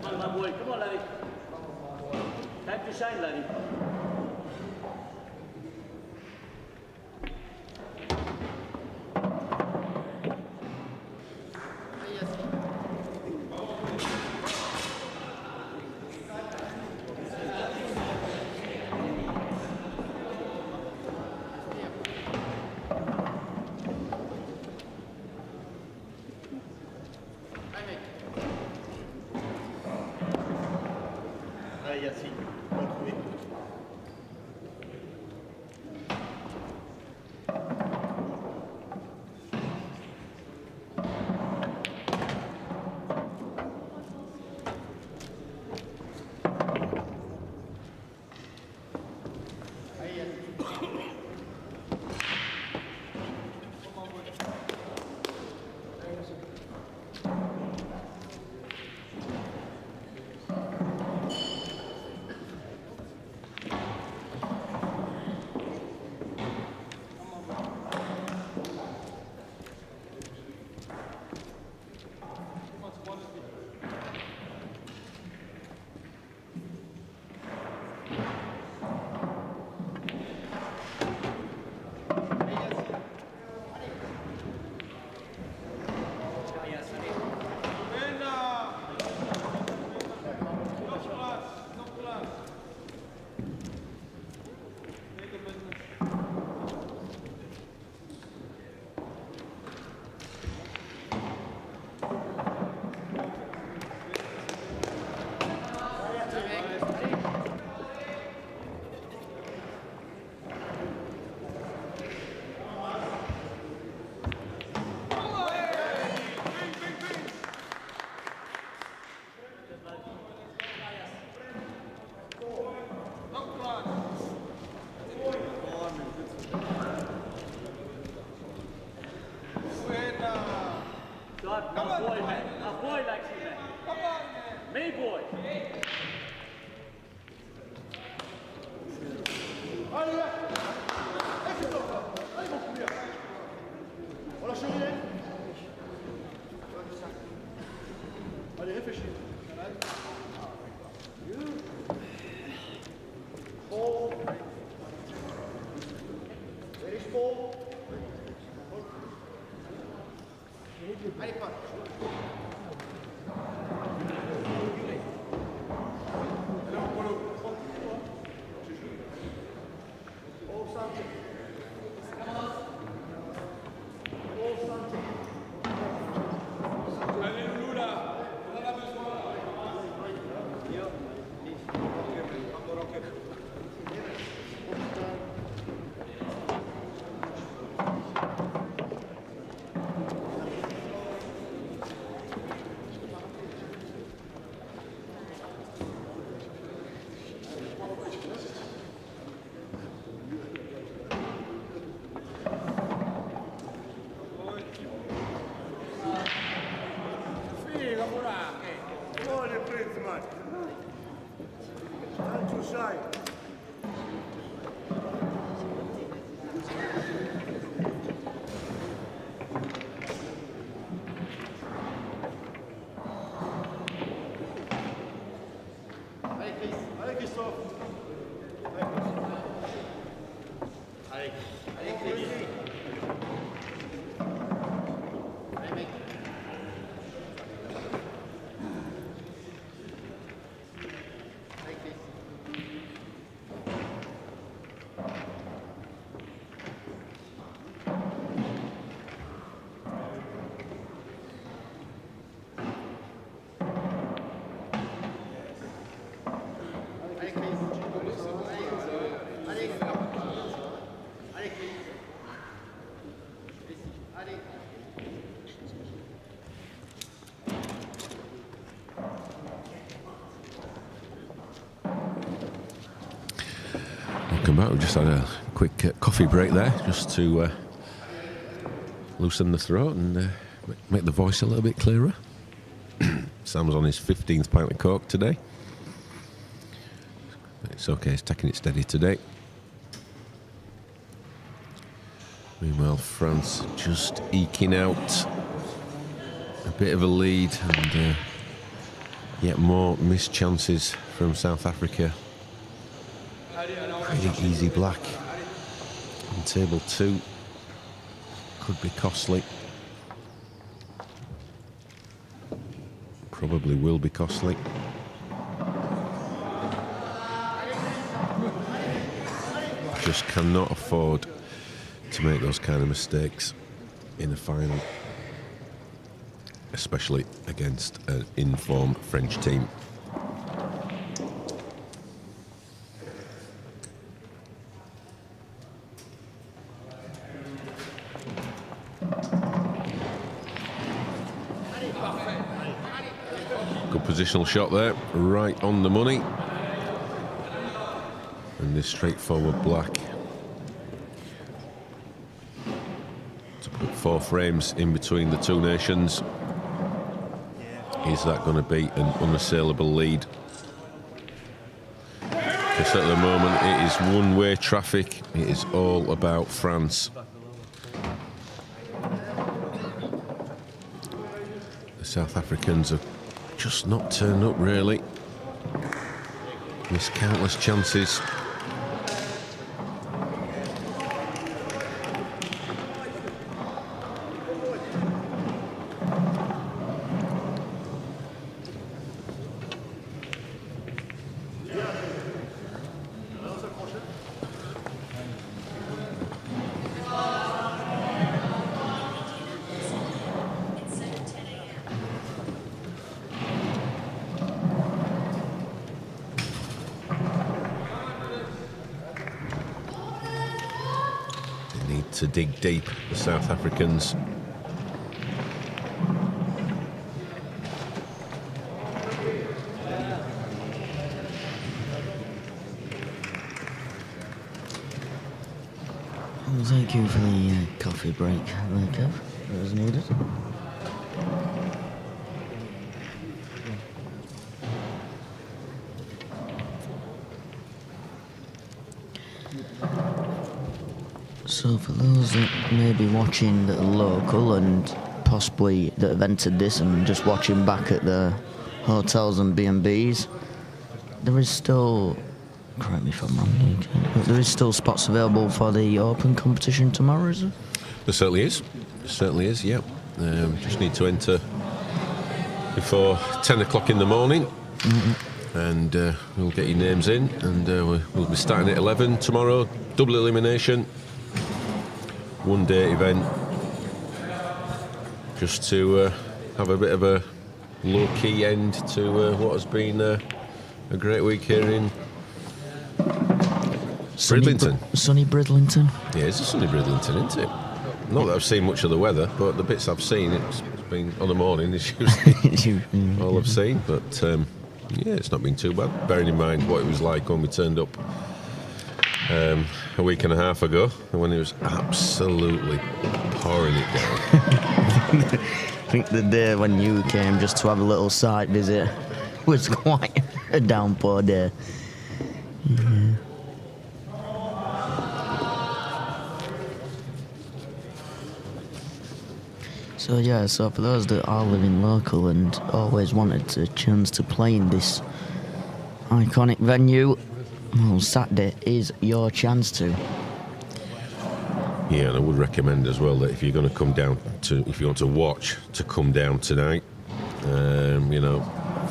Come on, my boy. Come on, Larry. Time to shine, Larry. Ahí así. Ahí venga. Ahí así. Ahí así. Welcome back. We just had a quick coffee break there, just to loosen the throat and make the voice a little bit clearer. Sam's on his 15th pint of Coke today. It's okay, he's taking it steady today. Meanwhile, France just eking out a bit of a lead, and yet more missed chances from South Africa. Pretty easy black on table 2. Could be costly. Probably will be costly. Just cannot afford to make those kind of mistakes in a final, especially against an in-form French team. Good positional shot there, right on the money. And this straightforward black to put 4 frames in between the two nations. Is that going to be an unassailable lead? Because at the moment it is one-way traffic. It is all about France. The South Africans have just not turned up, really. Missed countless chances. To dig deep, the South Africans. Well, thank you for the coffee break there, Kev. It was needed. So for those that may be watching that are local and possibly that have entered this and just watching back at the hotels and B&Bs, there is still, correct me if I'm wrong, but there is still spots available for the Open competition tomorrow, is there? There certainly is. There certainly is, yeah. Just need to enter before 10 o'clock in the morning. And we'll get your names in, and we'll be starting at 11 tomorrow. Double elimination, one-day event, just to have a bit of a low-key end to what has been a great week here in Bridlington. Sunny Bridlington? Yeah, it's a sunny Bridlington, isn't it? Not that I've seen much of the weather, but the bits I've seen, it's been on the morning, it's usually all I've seen, but yeah, it's not been too bad, bearing in mind what it was like when we turned up a week and a half ago, when it was absolutely pouring it down. I think the day when you came just to have a little site visit was quite a downpour day. So for those that are living local and always wanted a chance to play in this iconic venue, well, Saturday is your chance to. Yeah, and I would recommend as well that if you're going to come down to, if you want to watch, to come down tonight, 4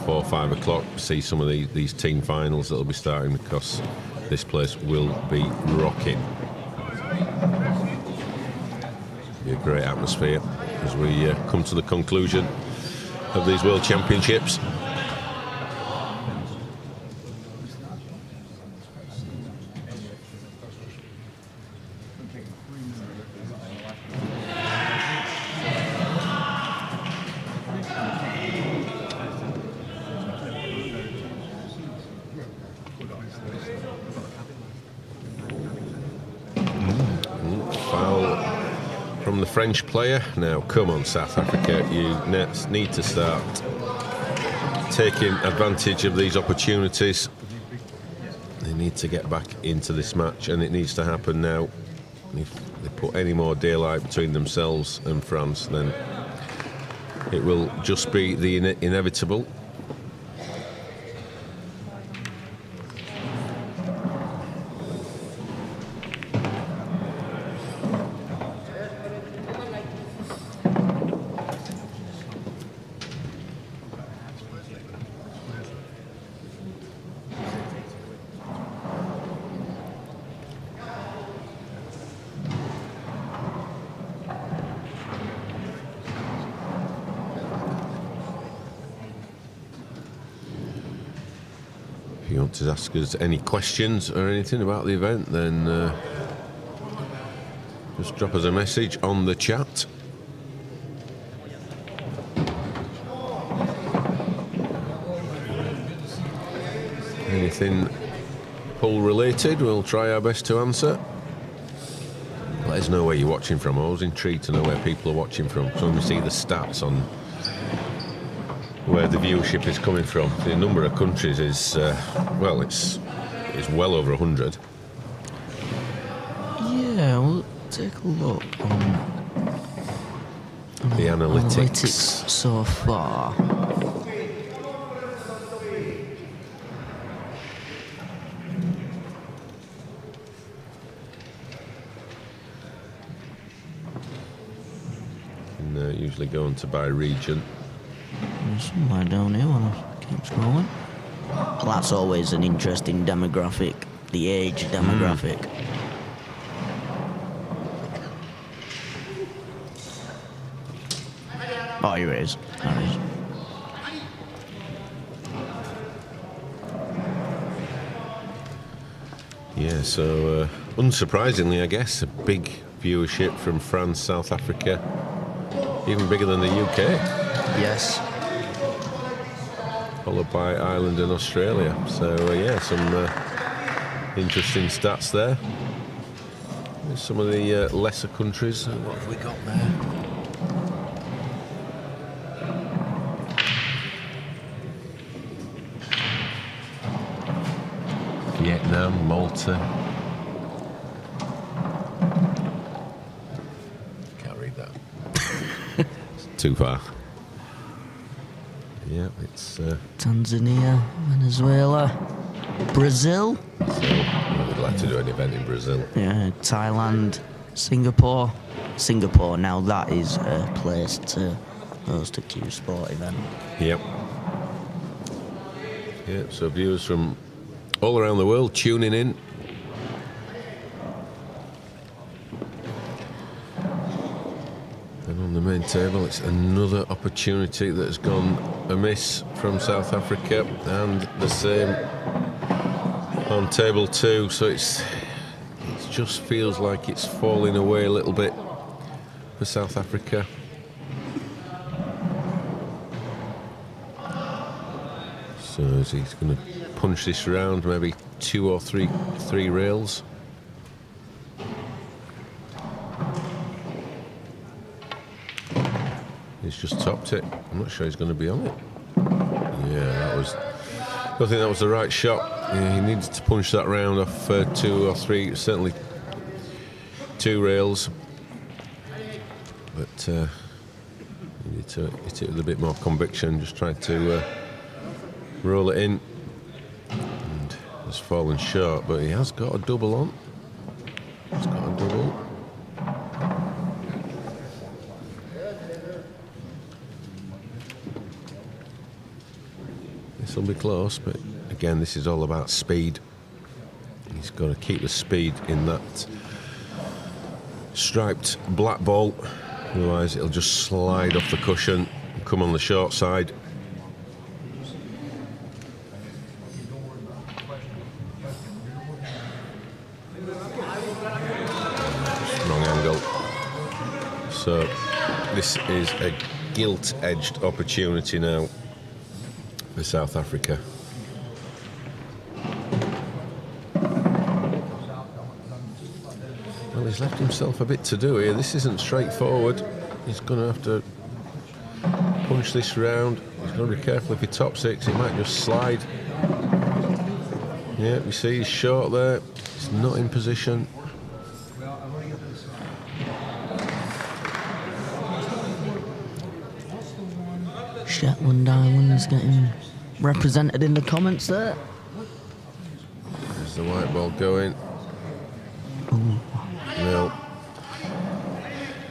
or 5 o'clock, see some of these team finals that'll be starting, because this place will be rocking. Be a great atmosphere as we come to the conclusion of these World Championships. From the French player. Now, come on, South Africa, you need to start taking advantage of these opportunities. They need to get back into this match, and it needs to happen now. If they put any more daylight between themselves and France, then it will just be the inevitable. If you want to ask us any questions or anything about the event, then just drop us a message on the chat. Anything pool related, we'll try our best to answer. Let us know where you're watching from. I'm always intrigued to know where people are watching from. So when we see the stats on where the viewership is coming from, the number of countries is it's well over 100. Yeah, we'll take a look on the analytics so far. And usually go on to by region. Somewhere down here when I keep scrolling. Well, that's always an interesting demographic, the age demographic. Oh, here it is. There it is. Yeah, so unsurprisingly, I guess, a big viewership from France, South Africa, even bigger than the UK. Yes. Followed by Ireland and Australia. So, yeah, some interesting stats there. There's some of the lesser countries. What have we got there? Vietnam, Malta, too far. Yeah, it's... Tanzania, Venezuela, Brazil. I would like to do an event in Brazil. Yeah, Thailand, Singapore. Singapore, now that is a place to host a Q Sport event. Yep. Yeah, so viewers from all around the world tuning in. And on the main table, it's another opportunity that has gone amiss from South Africa, and the same on table 2. So it just feels like it's falling away a little bit for South Africa. So he's going to punch this round, maybe 2 or 3 rails. He's just topped it. I'm not sure he's going to be on it. Yeah, I think that was the right shot. Yeah, he needed to punch that round off 2 or 3, certainly 2 rails. But you need to hit it with a bit more conviction. Just trying to roll it in. And has fallen short, but he has got a double on. He's got a double. This will be close, but again, this is all about speed. He's got to keep the speed in that striped black ball, otherwise it'll just slide off the cushion and come on the short side. Wrong angle. So this is a gilt-edged opportunity now for South Africa. Well, he's left himself a bit to do here. This isn't straightforward. He's going to have to punch this round. He's going to be careful if he tops it, 'cause he might just slide. Yeah, you see he's short there. He's not in position. Shetland Islands getting represented in the comments there. There's the white ball going. No.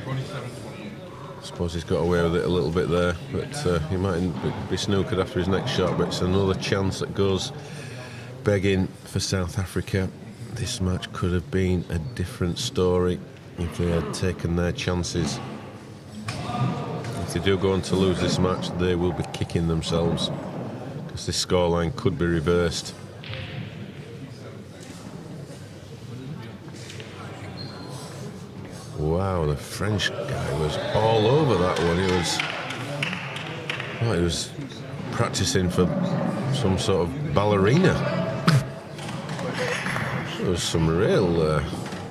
I suppose he's got away with it a little bit there, but he might be snookered after his next shot, but it's another chance that goes begging for South Africa. This match could have been a different story if they had taken their chances. If they do go on to lose this match, they will be kicking themselves, because this scoreline could be reversed. Wow, the French guy was all over that one. He was practicing for some sort of ballerina. There was some real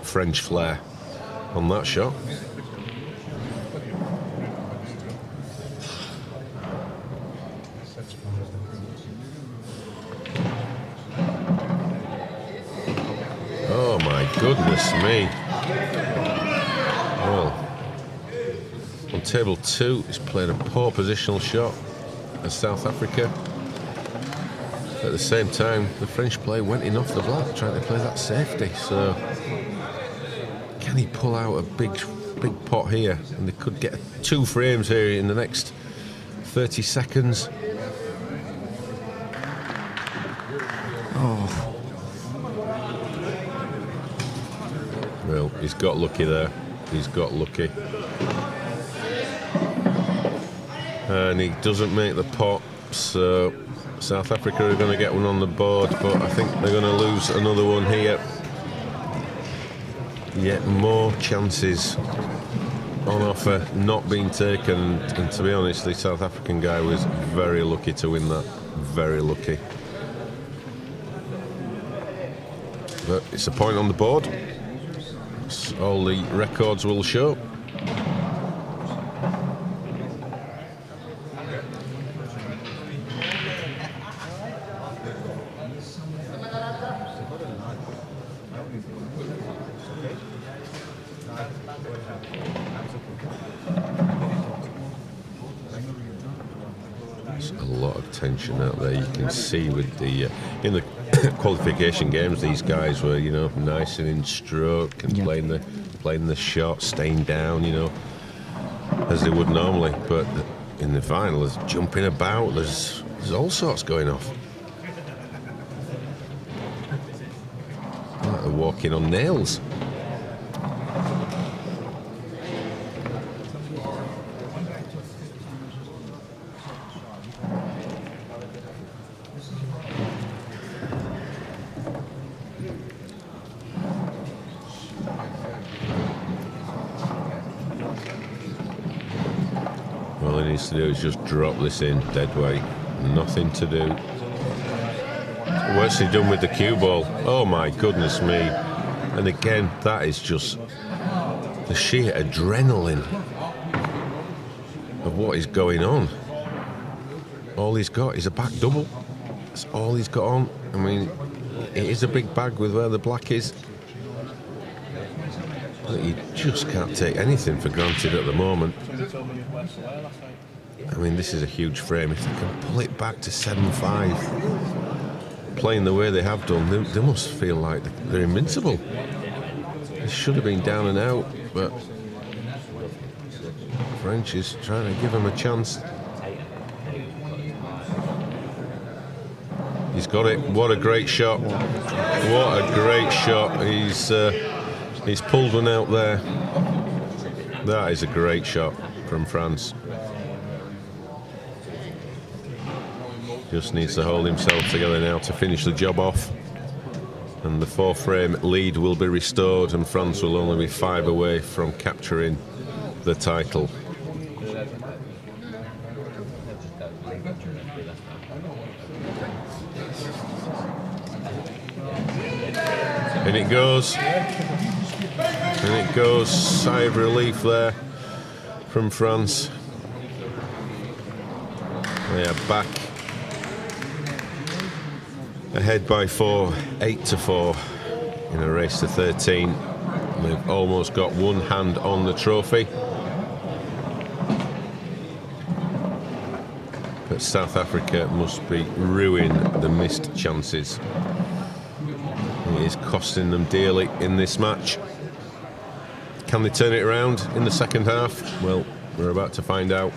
French flair on that shot. Oh my goodness me. Well, on table 2, he's played a poor positional shot as South Africa. At the same time, the French player went in off the black, trying to play that safety. So, can he pull out a big pot here? And they could get 2 frames here in the next 30 seconds. Oh. Well, he's got lucky there. He's got lucky. And he doesn't make the pot, so South Africa are going to get one on the board, but I think they're going to lose another one here. Yet more chances on offer not being taken, and to be honest, the South African guy was very lucky to win that. Very lucky. But it's a point on the board. All the records will show. tension out there. You can see with the in the qualification games, these guys were, you know, nice and in stroke and playing the shot, staying down, you know, as they would normally. But in the final, there's jumping about. There's all sorts going off. Like they're walking on nails. All he needs to do is just drop this in dead weight. Nothing to do. What's he done with the cue ball? Oh my goodness me. And again, that is just the sheer adrenaline of what is going on. All he's got is a back double. That's all he's got on. I mean, it is a big bag with where the black is. But you just can't take anything for granted at the moment. I mean, this is a huge frame. If they can pull it back to 7-5, playing the way they have done, they must feel like they're invincible. They should have been down and out, but French is trying to give them a chance. He's got it. What a great shot. What a great shot. He's pulled one out there. That is a great shot from France. Just needs to hold himself together now to finish the job off. And the 4-frame lead will be restored, and France will only be 5 away from capturing the title. And it goes. And it goes. Sigh of relief there from France. They are back ahead by 4, 8-4 in a race to 13. They've almost got one hand on the trophy. But South Africa must be ruin the missed chances. It is costing them dearly in this match. Can they turn it around in the second half? Well, we're about to find out.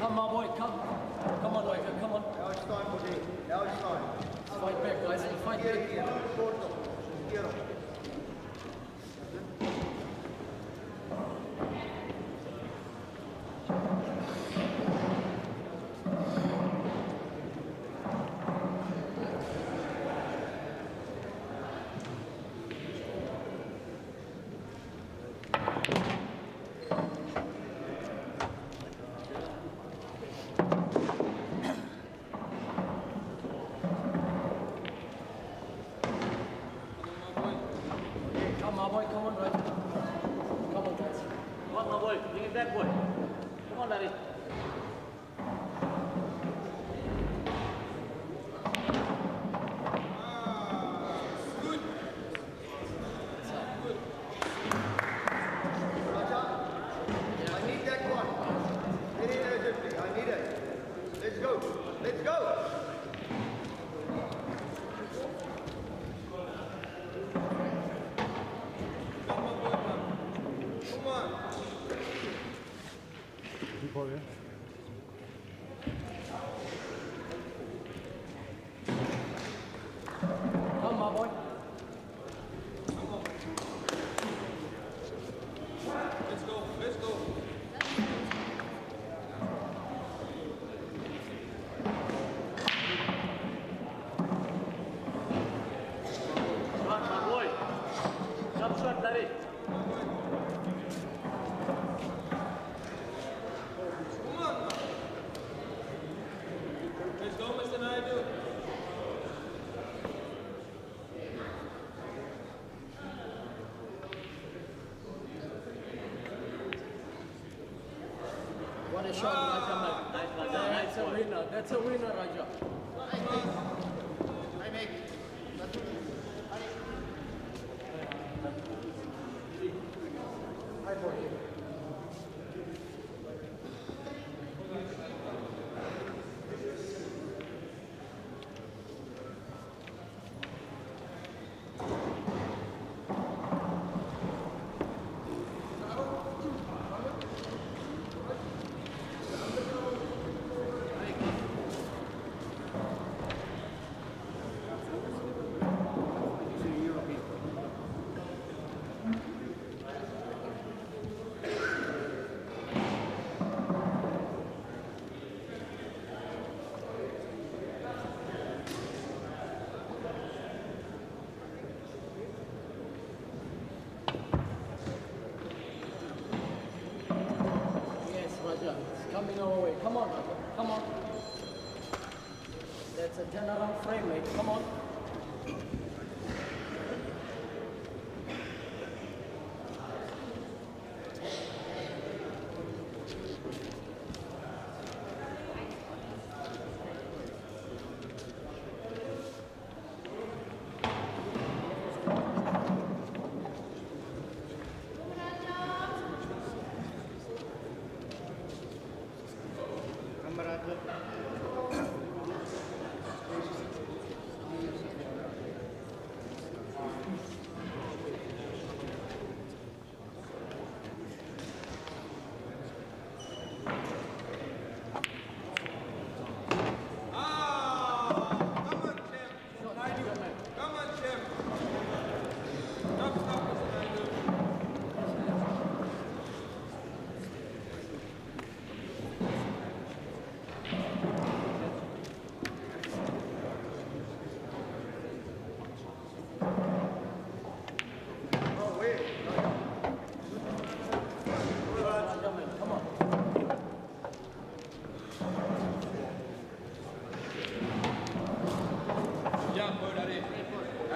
Come, my boy, come. Come on, Waker, come on. Now it's time, buddy. Now it's time. Fight back, guys. Fight back. my boy, come on, right? Come on, guys. Come on, my boy. Bring it back, boy. Come on, Daddy. I need that one. Very energetic. I need it. Let's go. Let's go. Come on. Come, my boy. Let's go. Let's go. Shot, my boy. Jump shot, Daddy. Come on. Let's go, Mr. Naidu. What a shot, Raja, man. Nice, Raja. Nice, That's a winner. That's a winner, Raja. I make. Yes, Raja. It's coming our way. Come on, Raja. Come on. That's a turnaround frame, mate. Come on.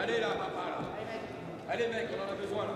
Allez là, papa là. Allez mec, on en a besoin là.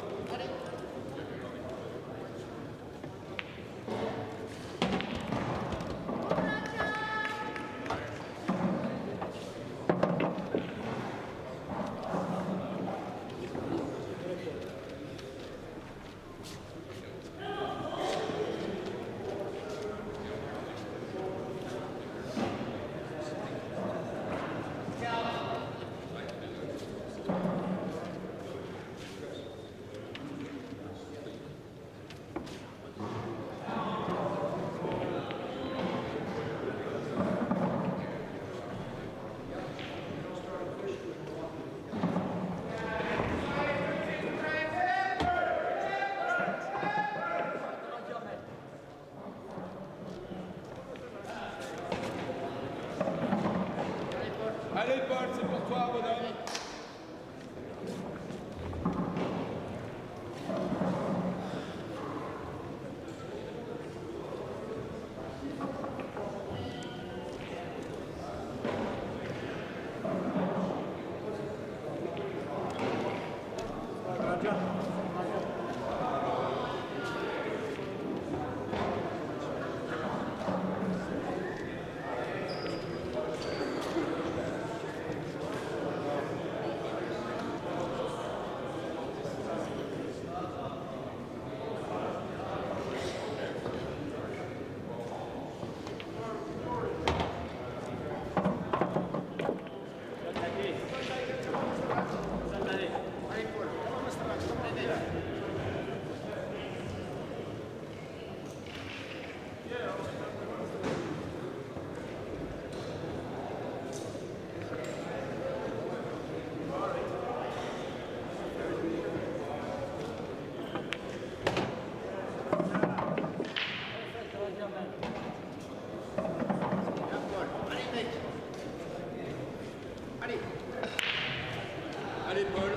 Allez, Paul.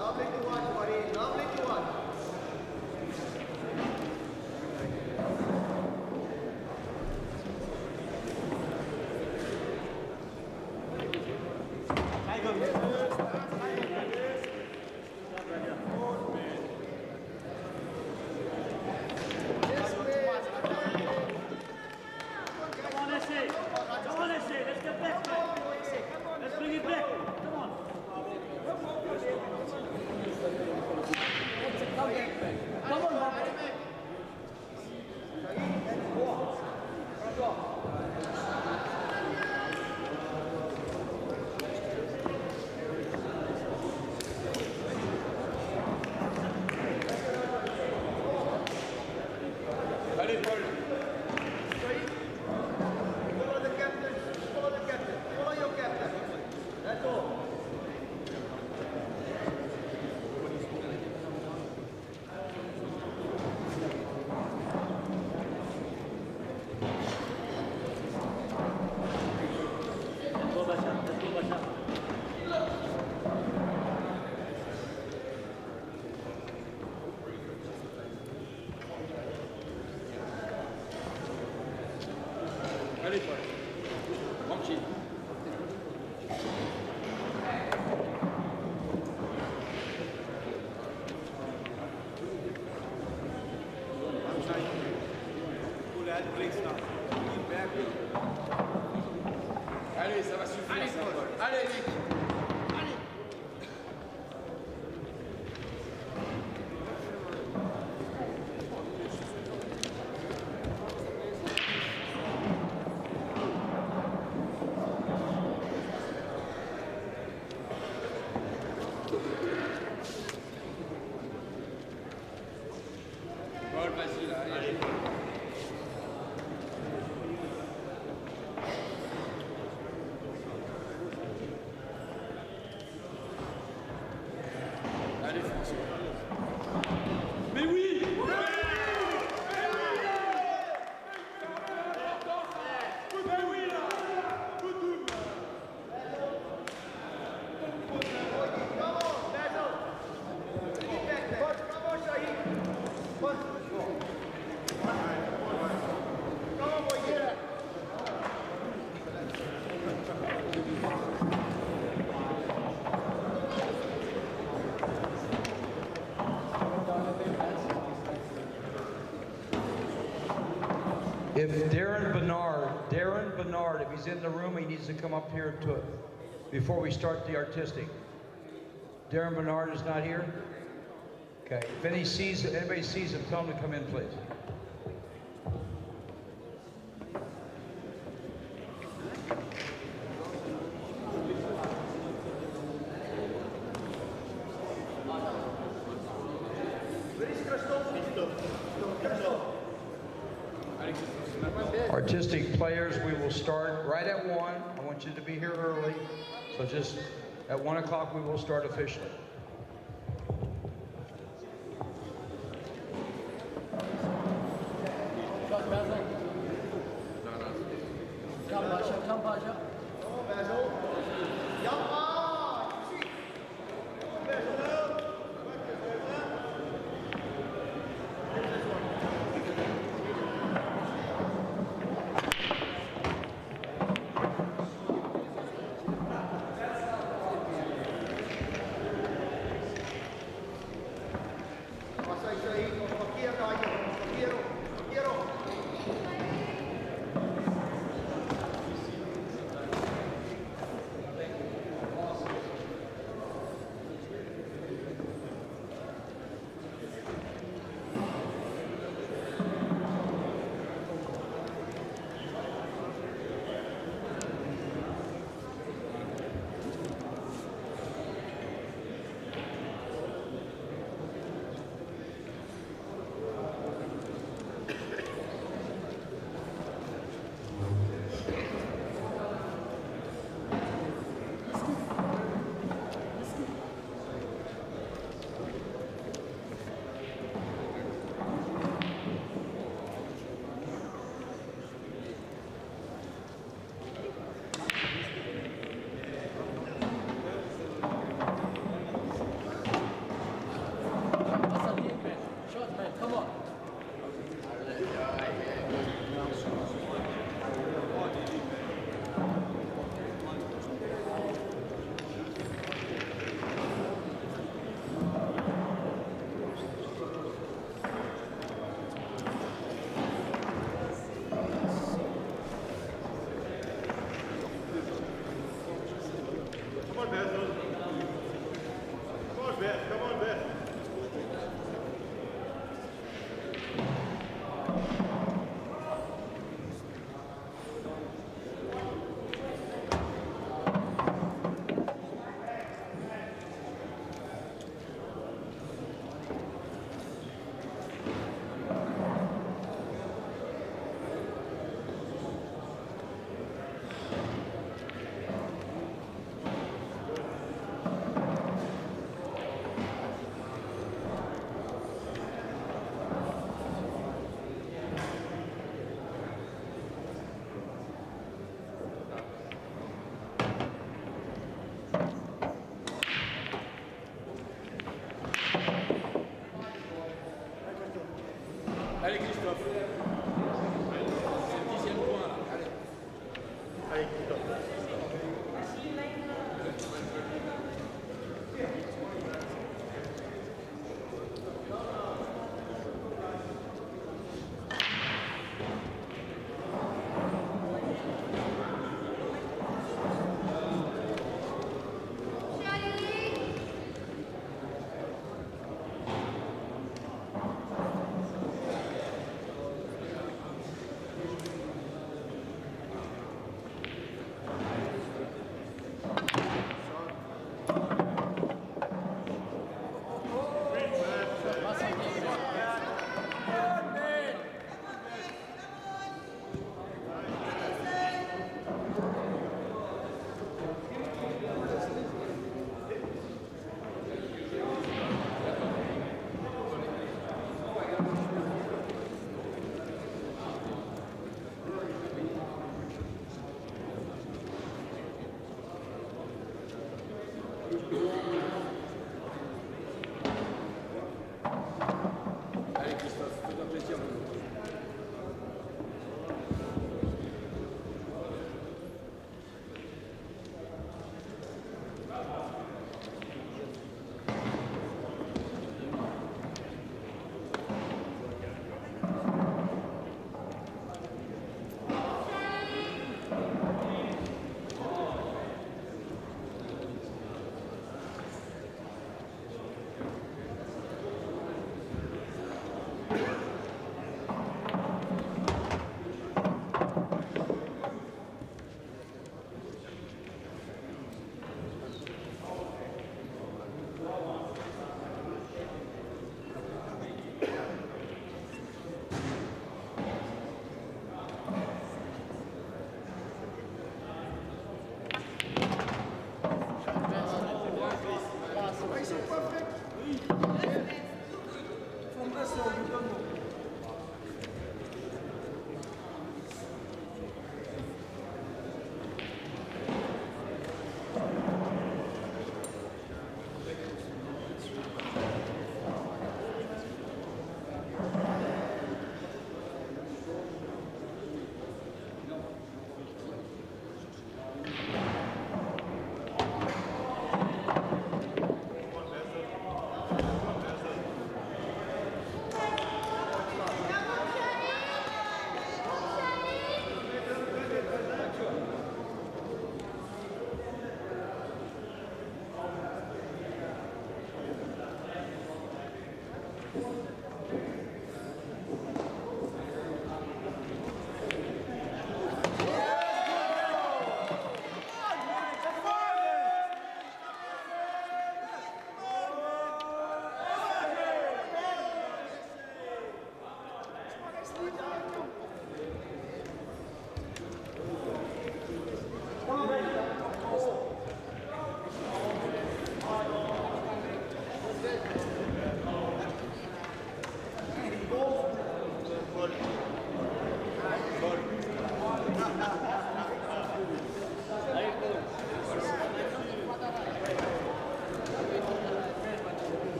Lovely to watch, buddy. Lovely to watch. Come on, Essie. Come on, Essie. Let's get back, man. Let's bring it back. Come on. Come on, Bob. Allez, Paul. Follow the captain. Follow the captain. Follow your captain. That's all. Let's go, Basha. Let's go, Basha. Allez, Paul. Tranquille. Allez, ça va suffire. Allez, Paul. Allez, Nick. Allez. Paul, vas-y là. Allez, Paul. Allez, François. Mais oui! Come on, Basil. Bring it back there. Come on, Shahid. Come on, boy, get it. If Darren Bernard, if he's in the room, he needs to come up here before we start the artistic. Darren Bernard is not here? Okay, if anybody sees him, tell him to come in, please. Artistic players, we will start right at 1. I want you to be here early. So just at 1 o'clock, we will start officially. Come, Basil. Come, Basha. Come, Basha. Come on, Basil. Yeah, see. Come on, Basil.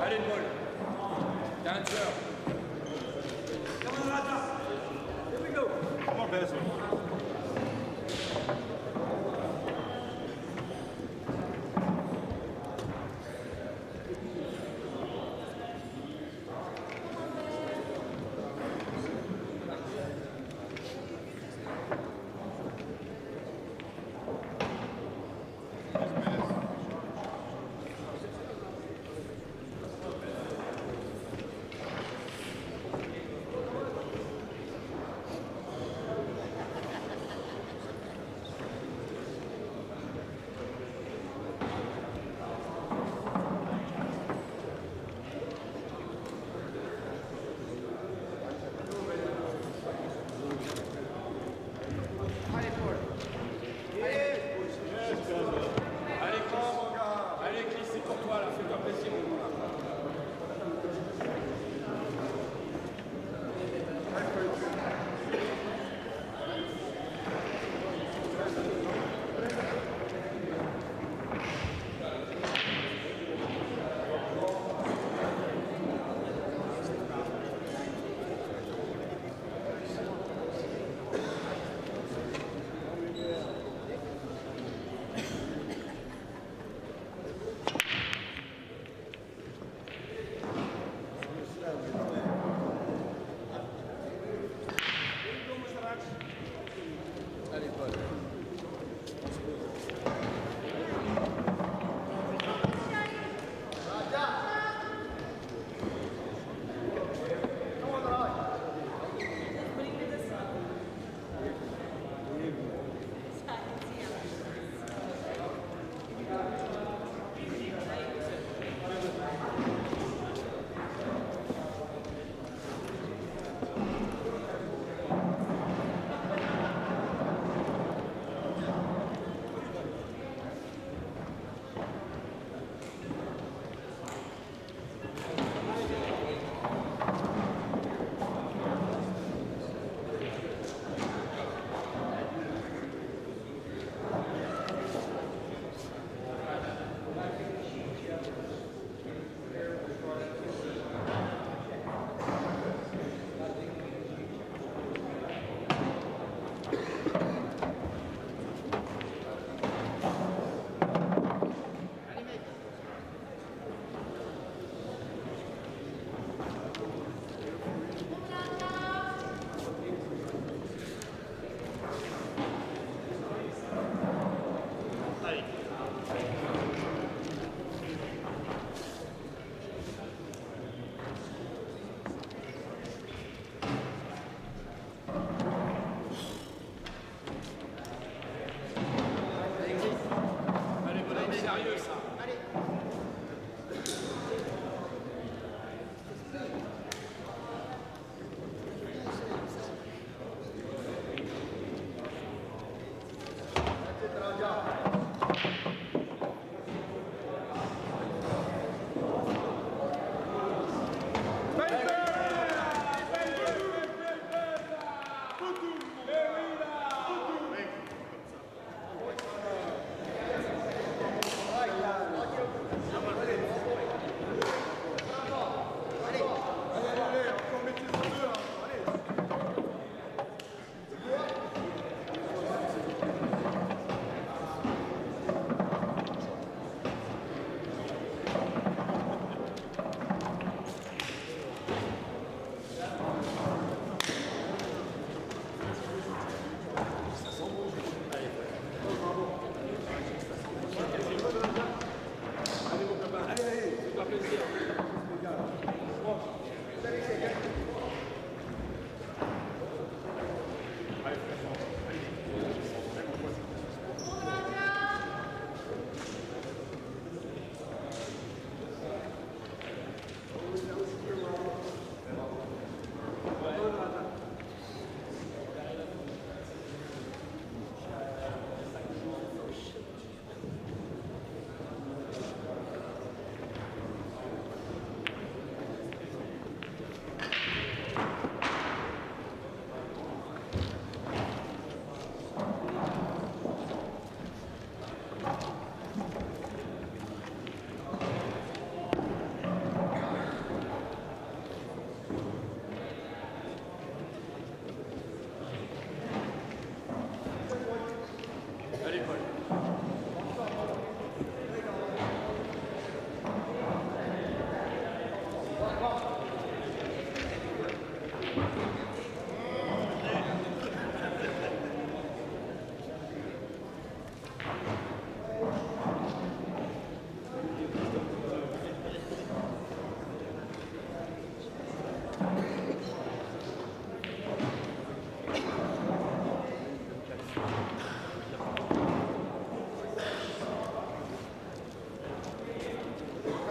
Very good. Dance well. Come on, Raja. Here we go. Come on, Basil.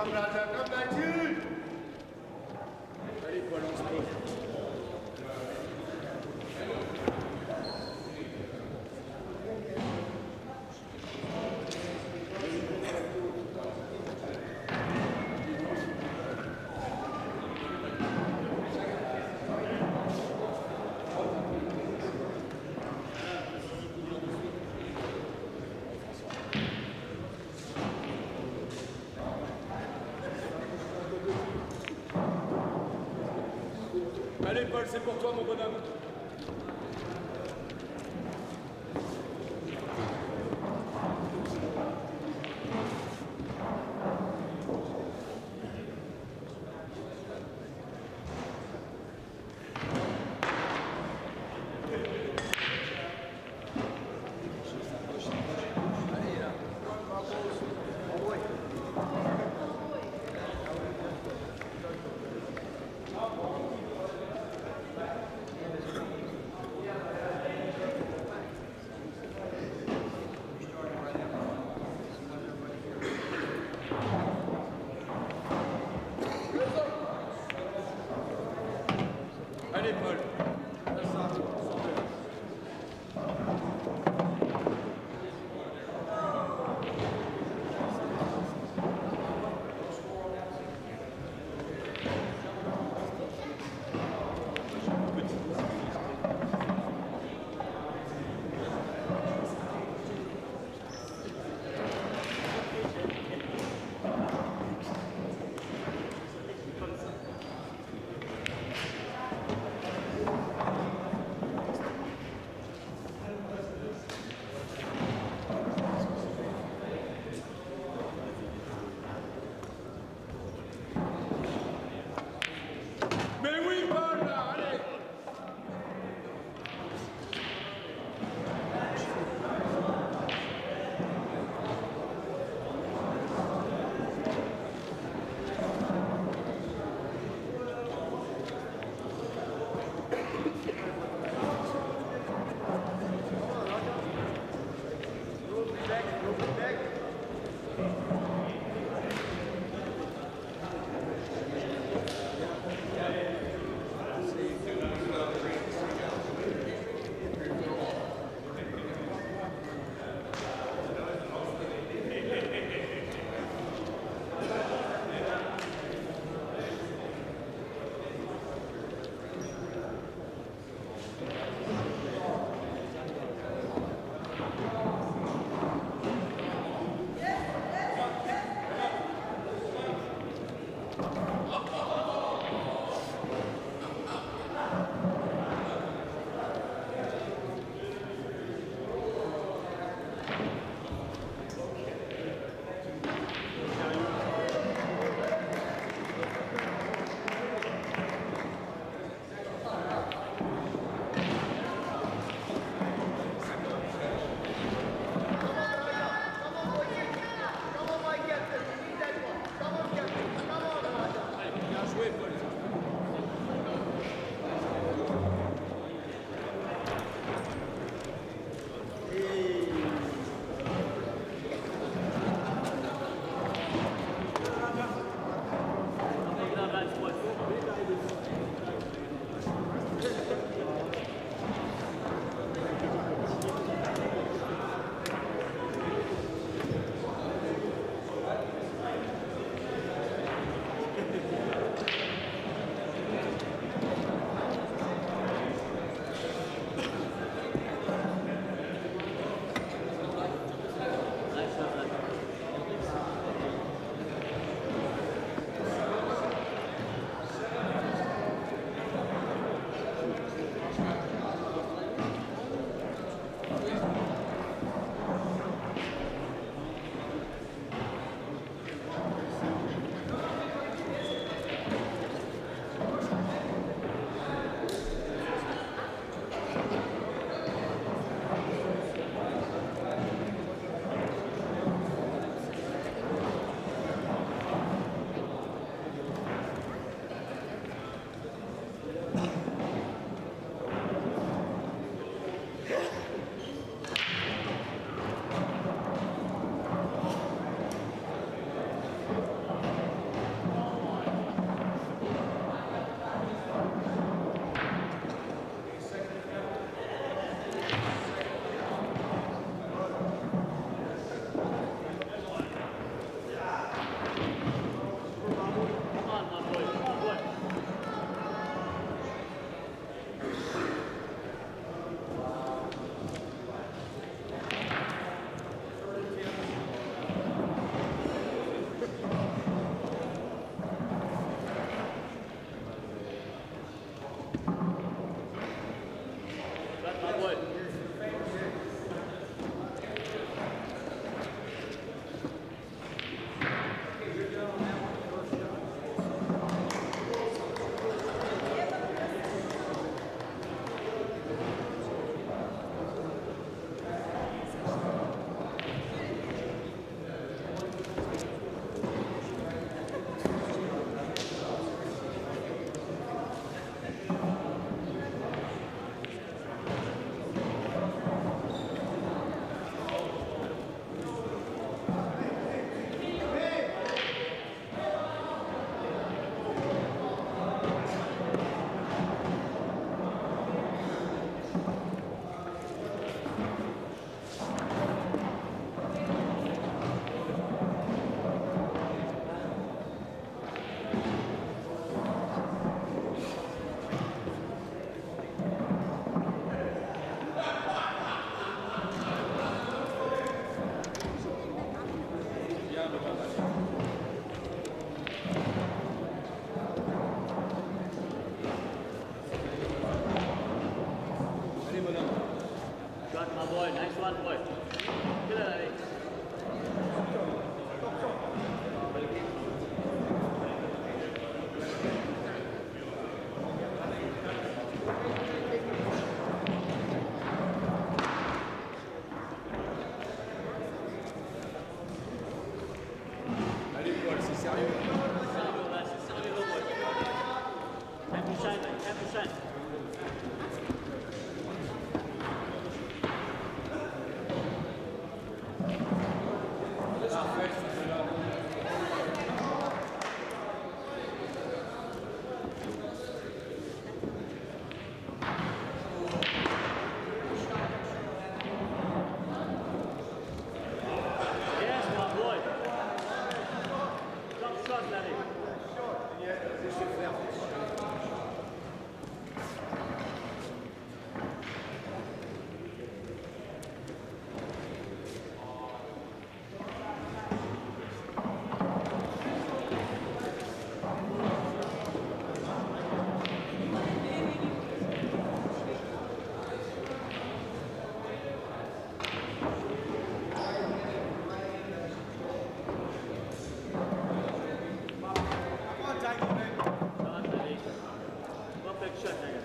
Come, Raja, come back, dude. Ready for long speed. Allez, Paul, c'est pour toi, mon bonhomme. Shot, my boy. Nice one, boy. Get it, Ali. Allez, Paul, c'est sérieux. C'est sérieux, boy. 10%, mate. 10%. Yes, my boy. Top shot, Larry. Shot, Larry. Perfect shot, Larry.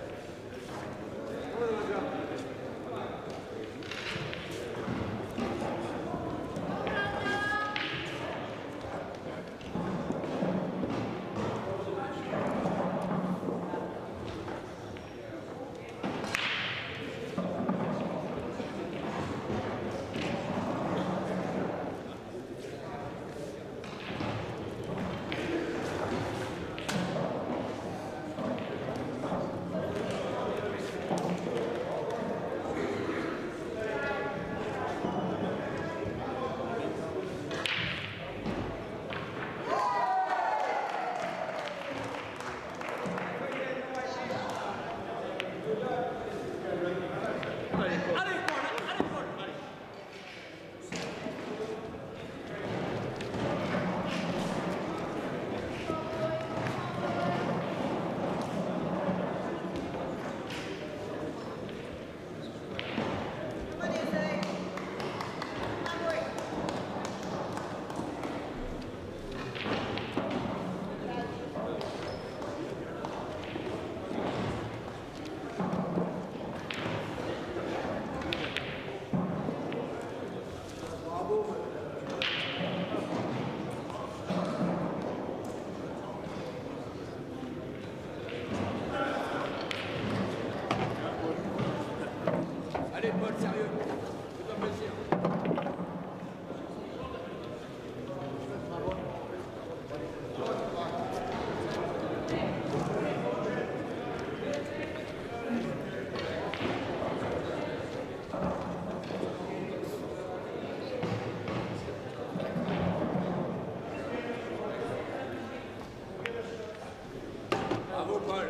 Allez, Paul, sérieux. Fais-toi plaisir. Bravo, Paul.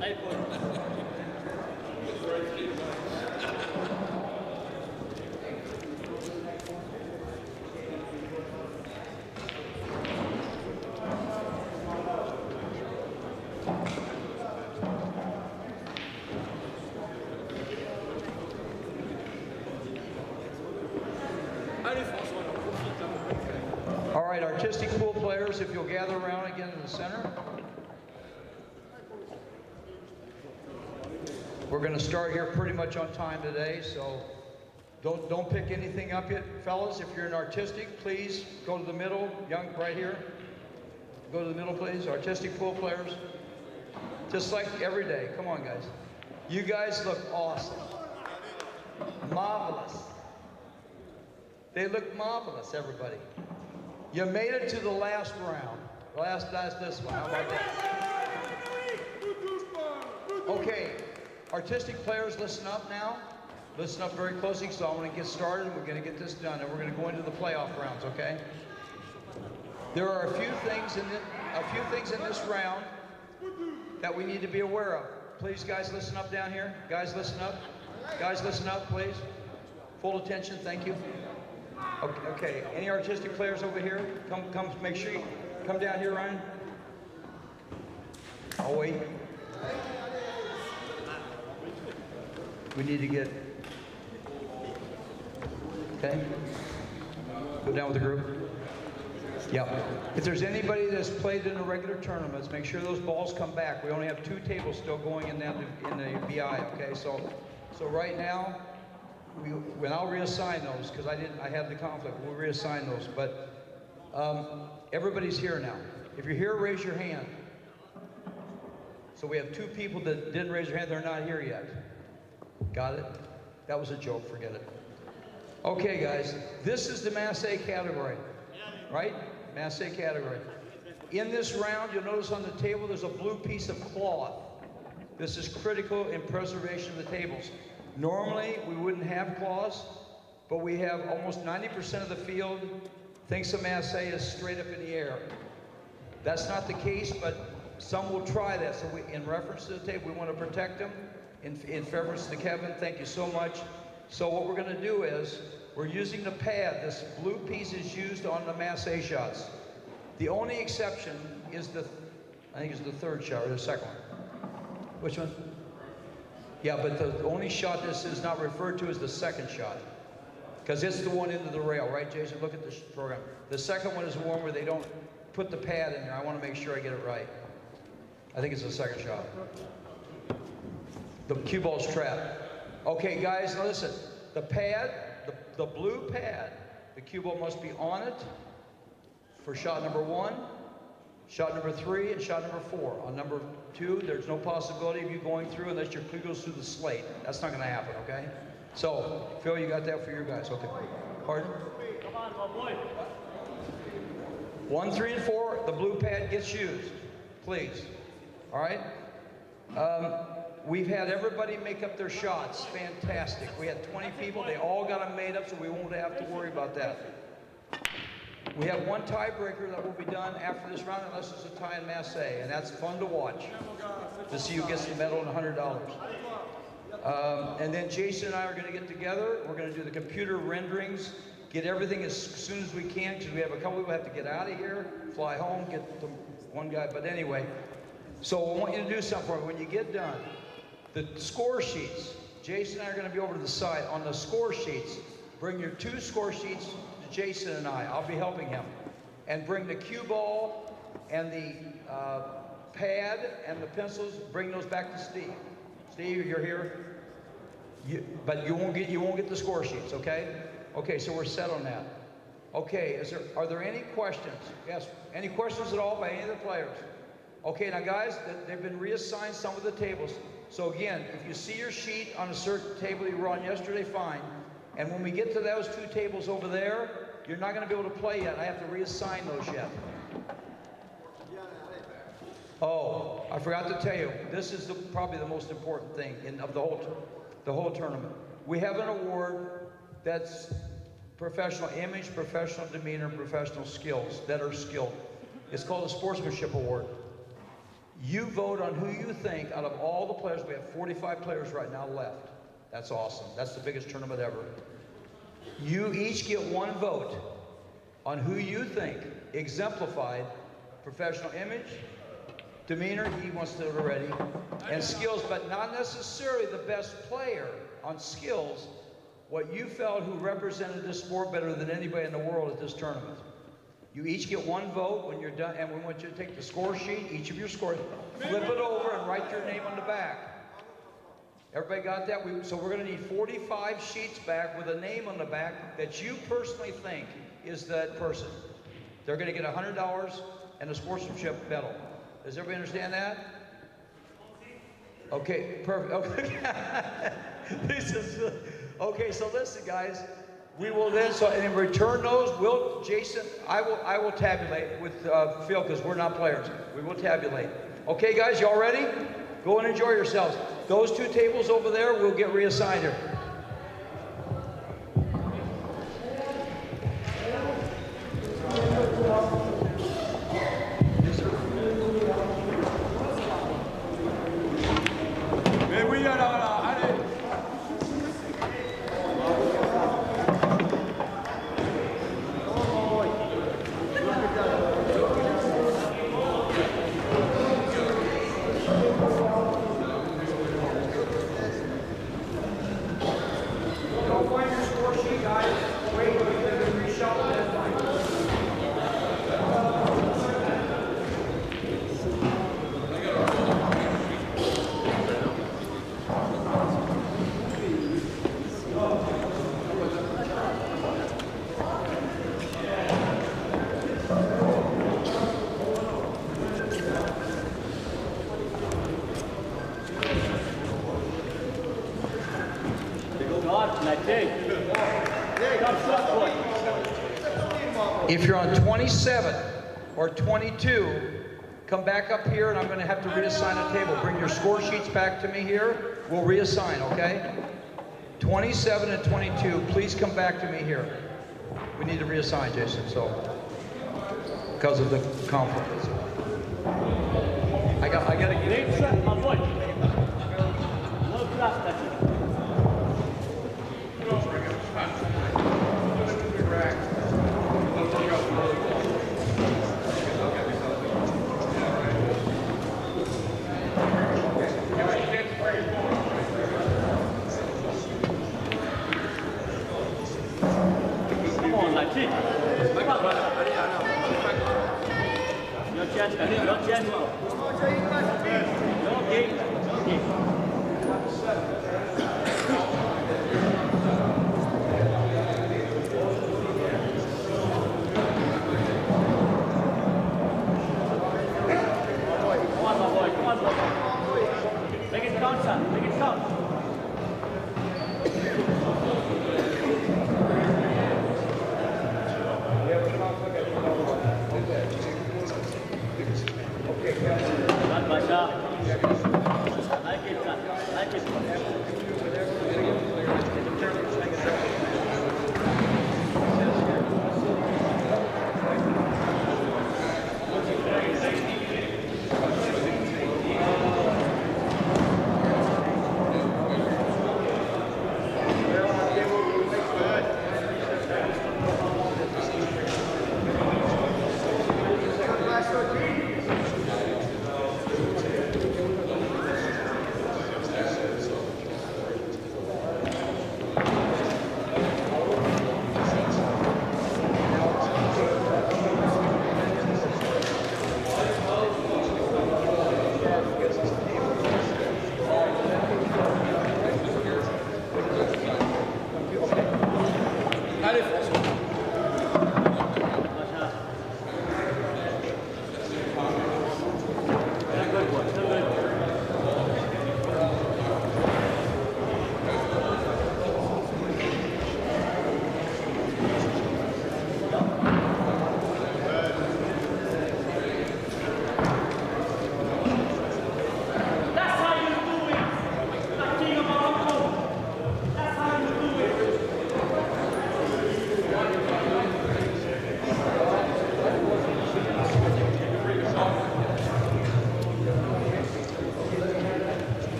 Hey, Paul. Allez, François, on profite. Hein. All right, artistic pool players, if you'll gather around again in the center. We're going to start here pretty much on time today, so don't pick anything up yet, fellas. If you're an artistic, please go to the middle. Young, right here. Go to the middle, please. Artistic pool players. Just like every day. Come on, guys. You guys look awesome. Marvelous. They look marvelous, everybody. You made it to the last round. Last this one. How about that? Okay, artistic players, listen up now. Listen up very closely, so I'm going to get started. We're going to get this done, and we're going to go into the playoff rounds. Okay? There are a few things in this round that we need to be aware of. Please, guys, listen up down here. Guys, listen up. Guys, listen up, please. Full attention. Thank you. Okay. Any artistic players over here? Come. Make sure you come down here, Ryan. I'll wait. We need to get. Okay. Go down with the group. Yeah. If there's anybody that's played in the regular tournaments, make sure those balls come back. We only have 2 tables still going in the BI. Okay. So right now, when I'll reassign those because I had the conflict. We'll reassign those. But everybody's here now. If you're here, raise your hand. So we have 2 people that didn't raise their hand. They're not here yet. Got it? That was a joke. Forget it. Okay, guys. This is the Mass A category. Right? Mass A category. In this round, you'll notice on the table there's a blue piece of cloth. This is critical in preservation of the tables. Normally, we wouldn't have cloths, but we have almost 90% of the field thinks a Mass A is straight up in the air. That's not the case, but some will try that. So in reference to the table, we want to protect them. In reference to Kevin, thank you so much. So what we're going to do is, we're using the pad. This blue piece is used on the Mass A shots. The only exception is I think it's the 3rd shot, or the 2nd one. Which one? Yeah, but the only shot this is not referred to as the 2nd shot. Because it's the one into the rail, right, Jason? Look at this program. The 2nd one is the one where they don't put the pad in there. I want to make sure I get it right. I think it's the 2nd shot. The cue ball's trapped. Okay, guys, listen. The pad, the blue pad, the cue ball must be on it for shot number 1, shot number 3, and shot number 4. On number 2, there's no possibility of you going through unless your clue goes through the slate. That's not going to happen, okay? So, Phil, you got that for your guys, okay? Pardon? Come on, my boy. 1, 3, and 4, the blue pad gets used, please. All right? We've had everybody make up their shots. Fantastic. We had 20 people. They all got them made up, so we won't have to worry about that. We have 1 tiebreaker that will be done after this round, unless it's a tie in Mass A, and that's fun to watch. To see who gets the medal and $100. And then Jason and I are going to get together. We're going to do the computer renderings, get everything as soon as we can, because we have a couple people have to get out of here, fly home, get the one guy. But anyway, so I want you to do something for me. When you get done, the score sheets, Jason and I are going to be over to the side. On the score sheets, bring your 2 score sheets to Jason and I. I'll be helping him. And bring the cue ball and the pad and the pencils, bring those back to Steve. Steve, you're here. But you won't get the score sheets, okay? Okay, so we're set on that. Okay, are there any questions? Yes, any questions at all by any of the players? Okay, now guys, they've been reassigned some of the tables. So again, if you see your sheet on a certain table you were on yesterday, fine. And when we get to those 2 tables over there, you're not going to be able to play yet. I have to reassign those yet. Oh, I forgot to tell you, this is probably the most important thing of the whole tournament. We have an award that's professional image, professional demeanor, professional skills that are skilled. It's called a Sportsmanship Award. You vote on who you think out of all the players. We have 45 players right now left. That's awesome. That's the biggest tournament ever. You each get 1 vote on who you think exemplified professional image, demeanor, he wants to do it already, and skills, but not necessarily the best player on skills, what you felt who represented this sport better than anybody in the world at this tournament. You each get 1 vote when you're done, and we want you to take the score sheet, each of your scores, flip it over and write your name on the back. Everybody got that? So we're going to need 45 sheets back with a name on the back that you personally think is that person. They're going to get $100 and a sportsmanship medal. Does everybody understand that? Okay, perfect. Okay, okay, so listen, guys. We will then, so and in return those, Jason, I will tabulate with Phil because we're not players. We will tabulate. Okay, guys, y'all ready? Go and enjoy yourselves. Those 2 tables over there will get reassigned here. If you're on 27 or 22, come back up here and I'm going to have to reassign a table. Bring your score sheets back to me here. We'll reassign, okay? 27 and 22, please come back to me here. We need to reassign, Jason, so, because of the conflict. I gotta get it.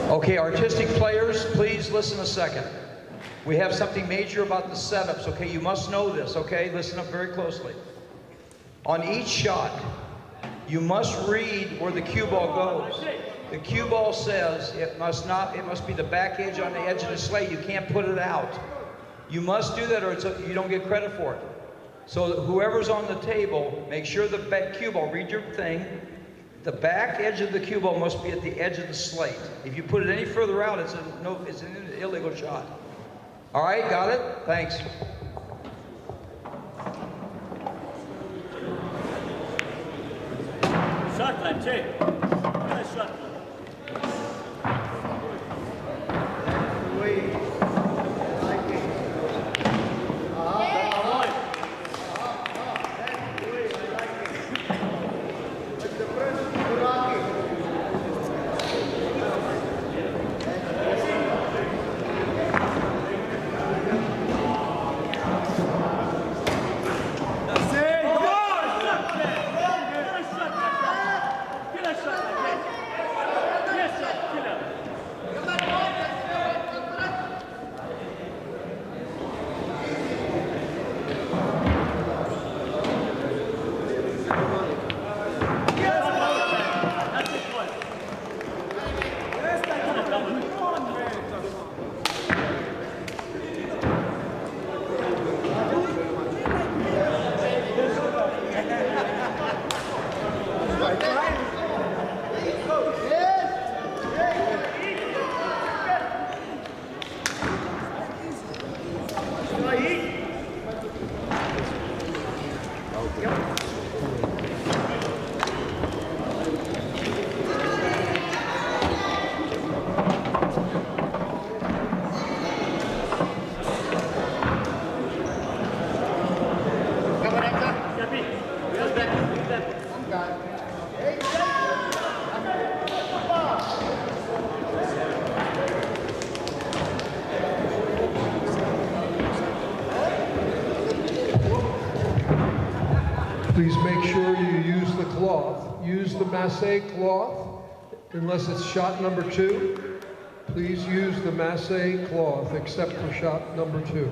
Okay, artistic players, please listen a second. We have something major about the setups, okay? You must know this, okay? Listen up very closely. On each shot, you must read where the cue ball goes. The cue ball says it must be the back edge on the edge of the slate. You can't put it out. You must do that or you don't get credit for it. So whoever's on the table, make sure the back cue ball, read your thing. The back edge of the cue ball must be at the edge of the slate. If you put it any further out, it's an illegal shot. All right, got it? Thanks. Shot line, check. Nice shot. Please make sure you use the cloth. Use the masse cloth, unless it's shot number 2. Please use the masse cloth, except for shot number 2.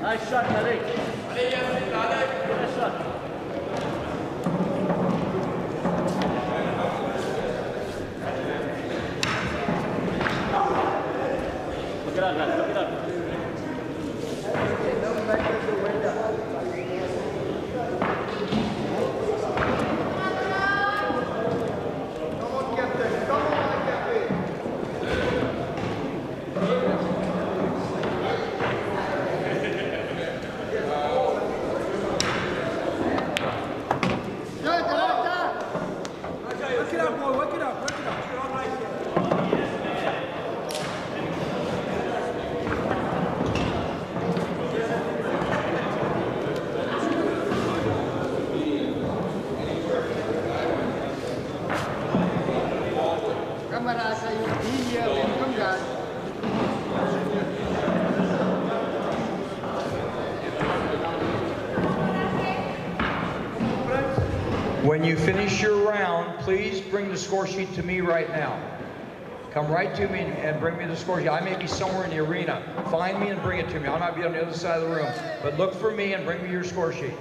Nice shot, Malik. Nice shot. Look it up, guys. Look it up. When you finish your round, please bring the score sheet to me right now. Come right to me and bring me the score sheet. I may be somewhere in the arena. Find me and bring it to me. I might be on the other side of the room. But look for me and bring me your score sheet.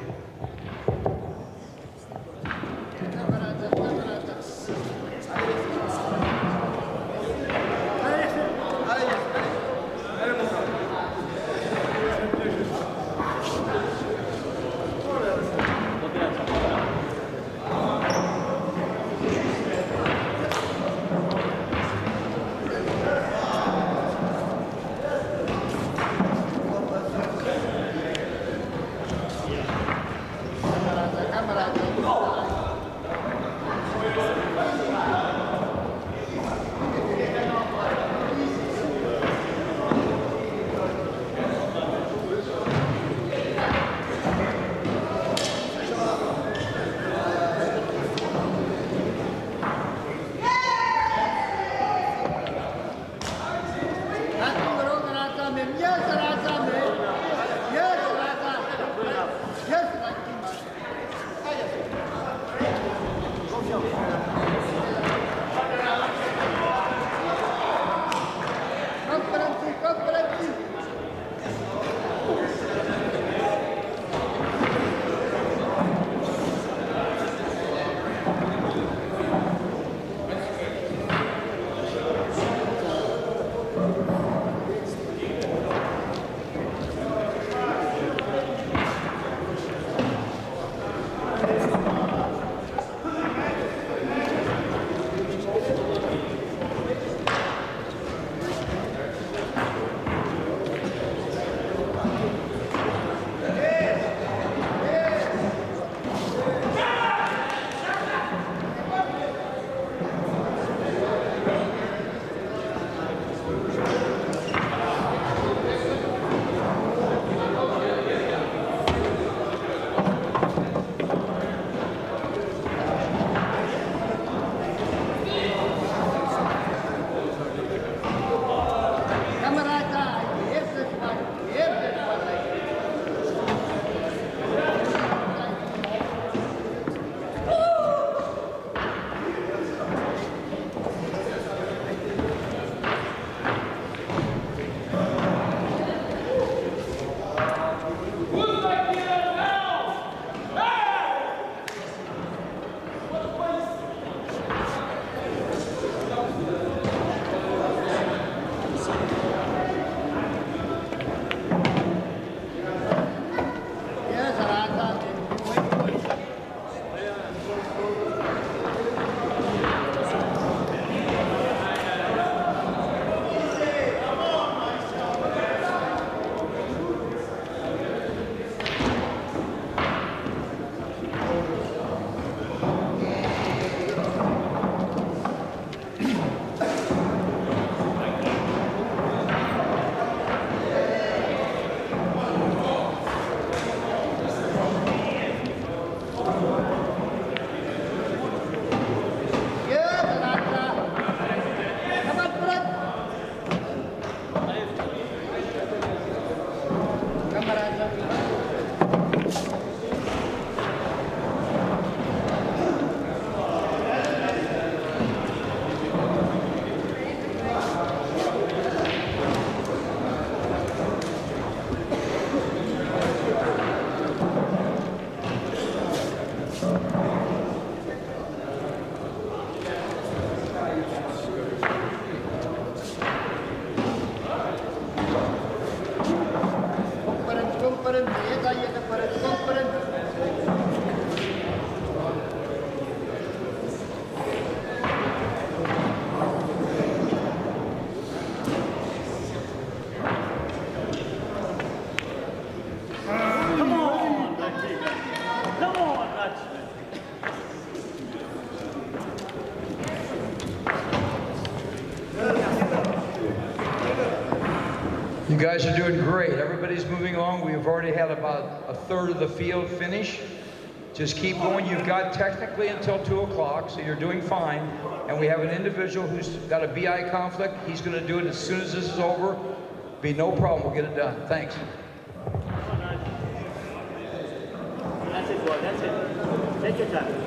You guys are doing great. Everybody's moving along. We've already had about a third of the field finish. Just keep going. You've got technically until 2 o'clock, so you're doing fine. And we have an individual who's got a BI conflict. He's going to do it as soon as this is over. Be no problem. We'll get it done. Thanks. That's it, boy. That's it. Take your time.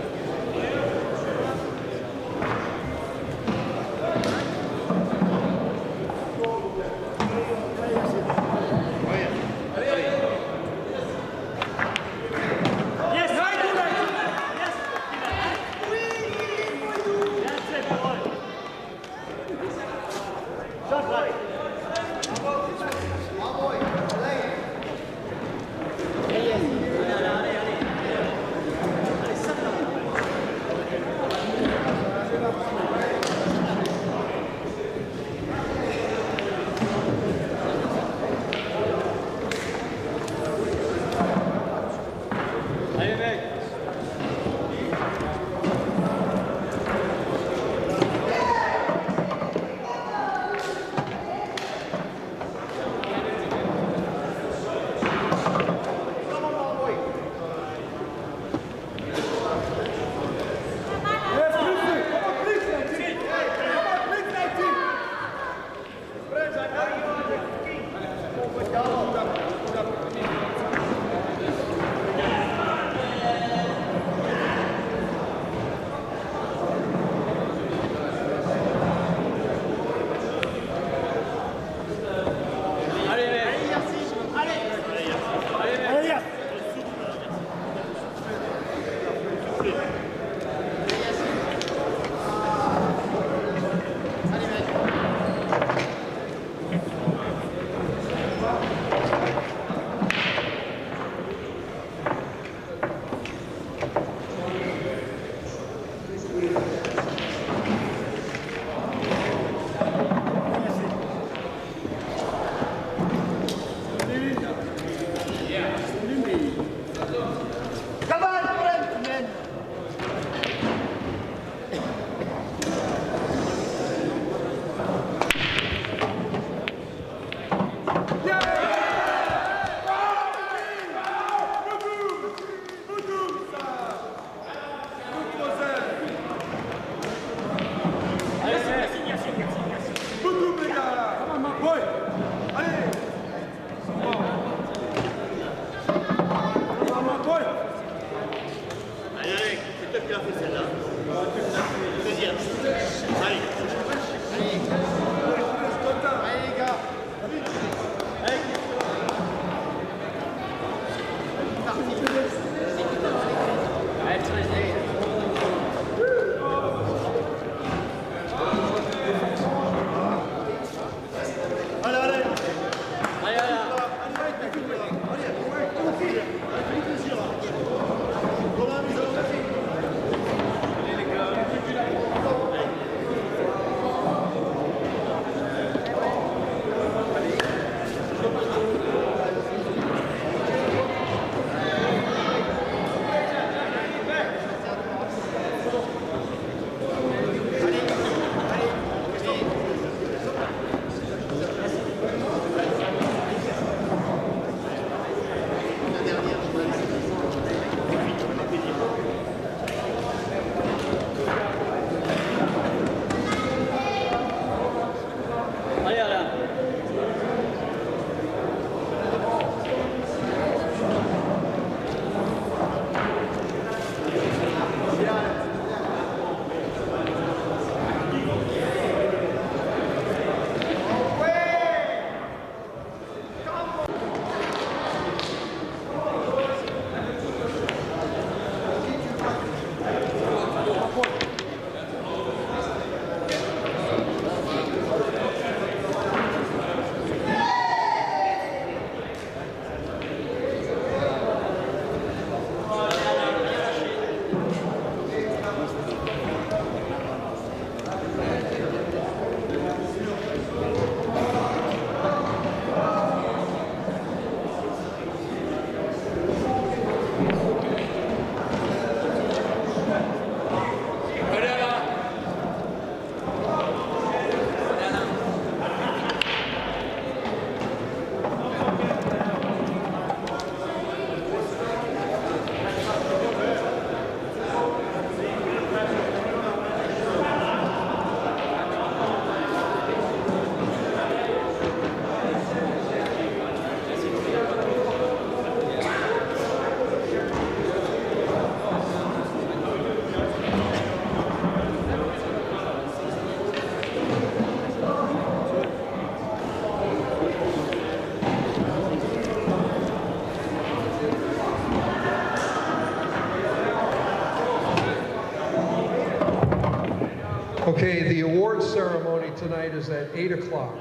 Okay, the award ceremony tonight is at 8 o'clock.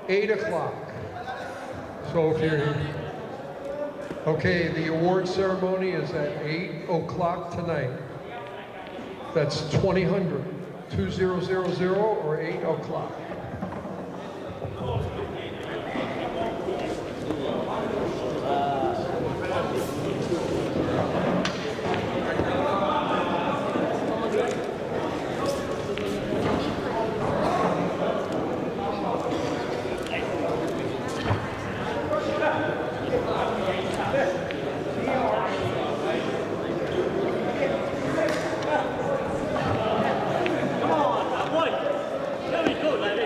8 o'clock. So if you're here. Okay, the award ceremony is at 8 o'clock tonight. That's 2000, 2000 or 8 o'clock. Very good, like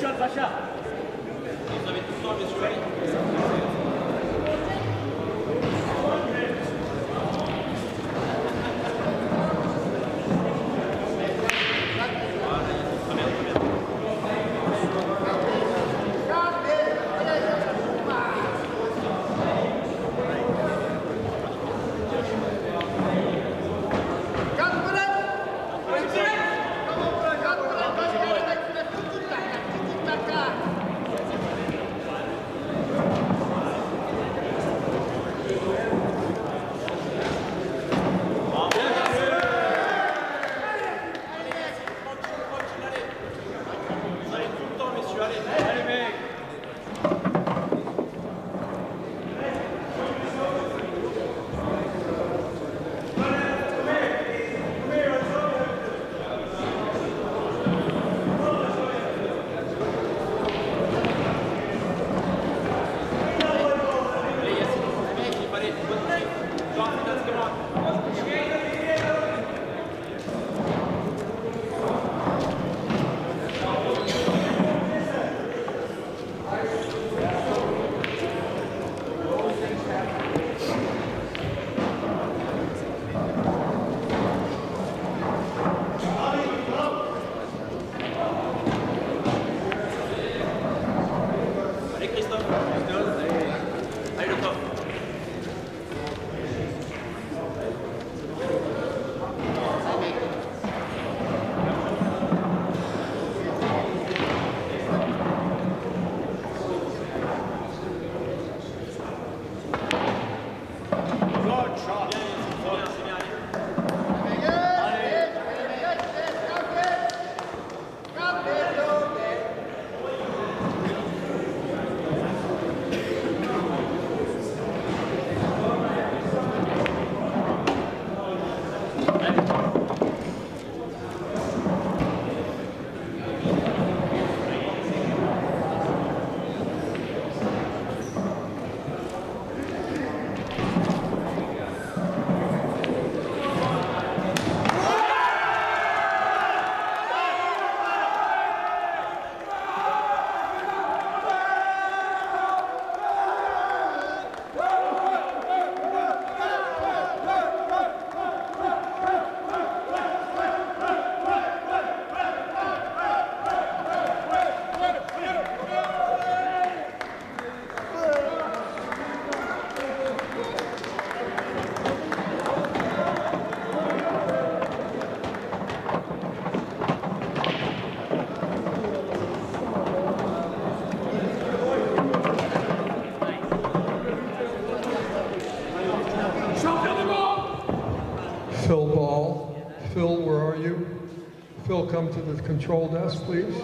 Question, Pacha. Vous avez tout le temps, monsieur. Phil Ball. Phil, where are you? Phil, come to the control desk, please.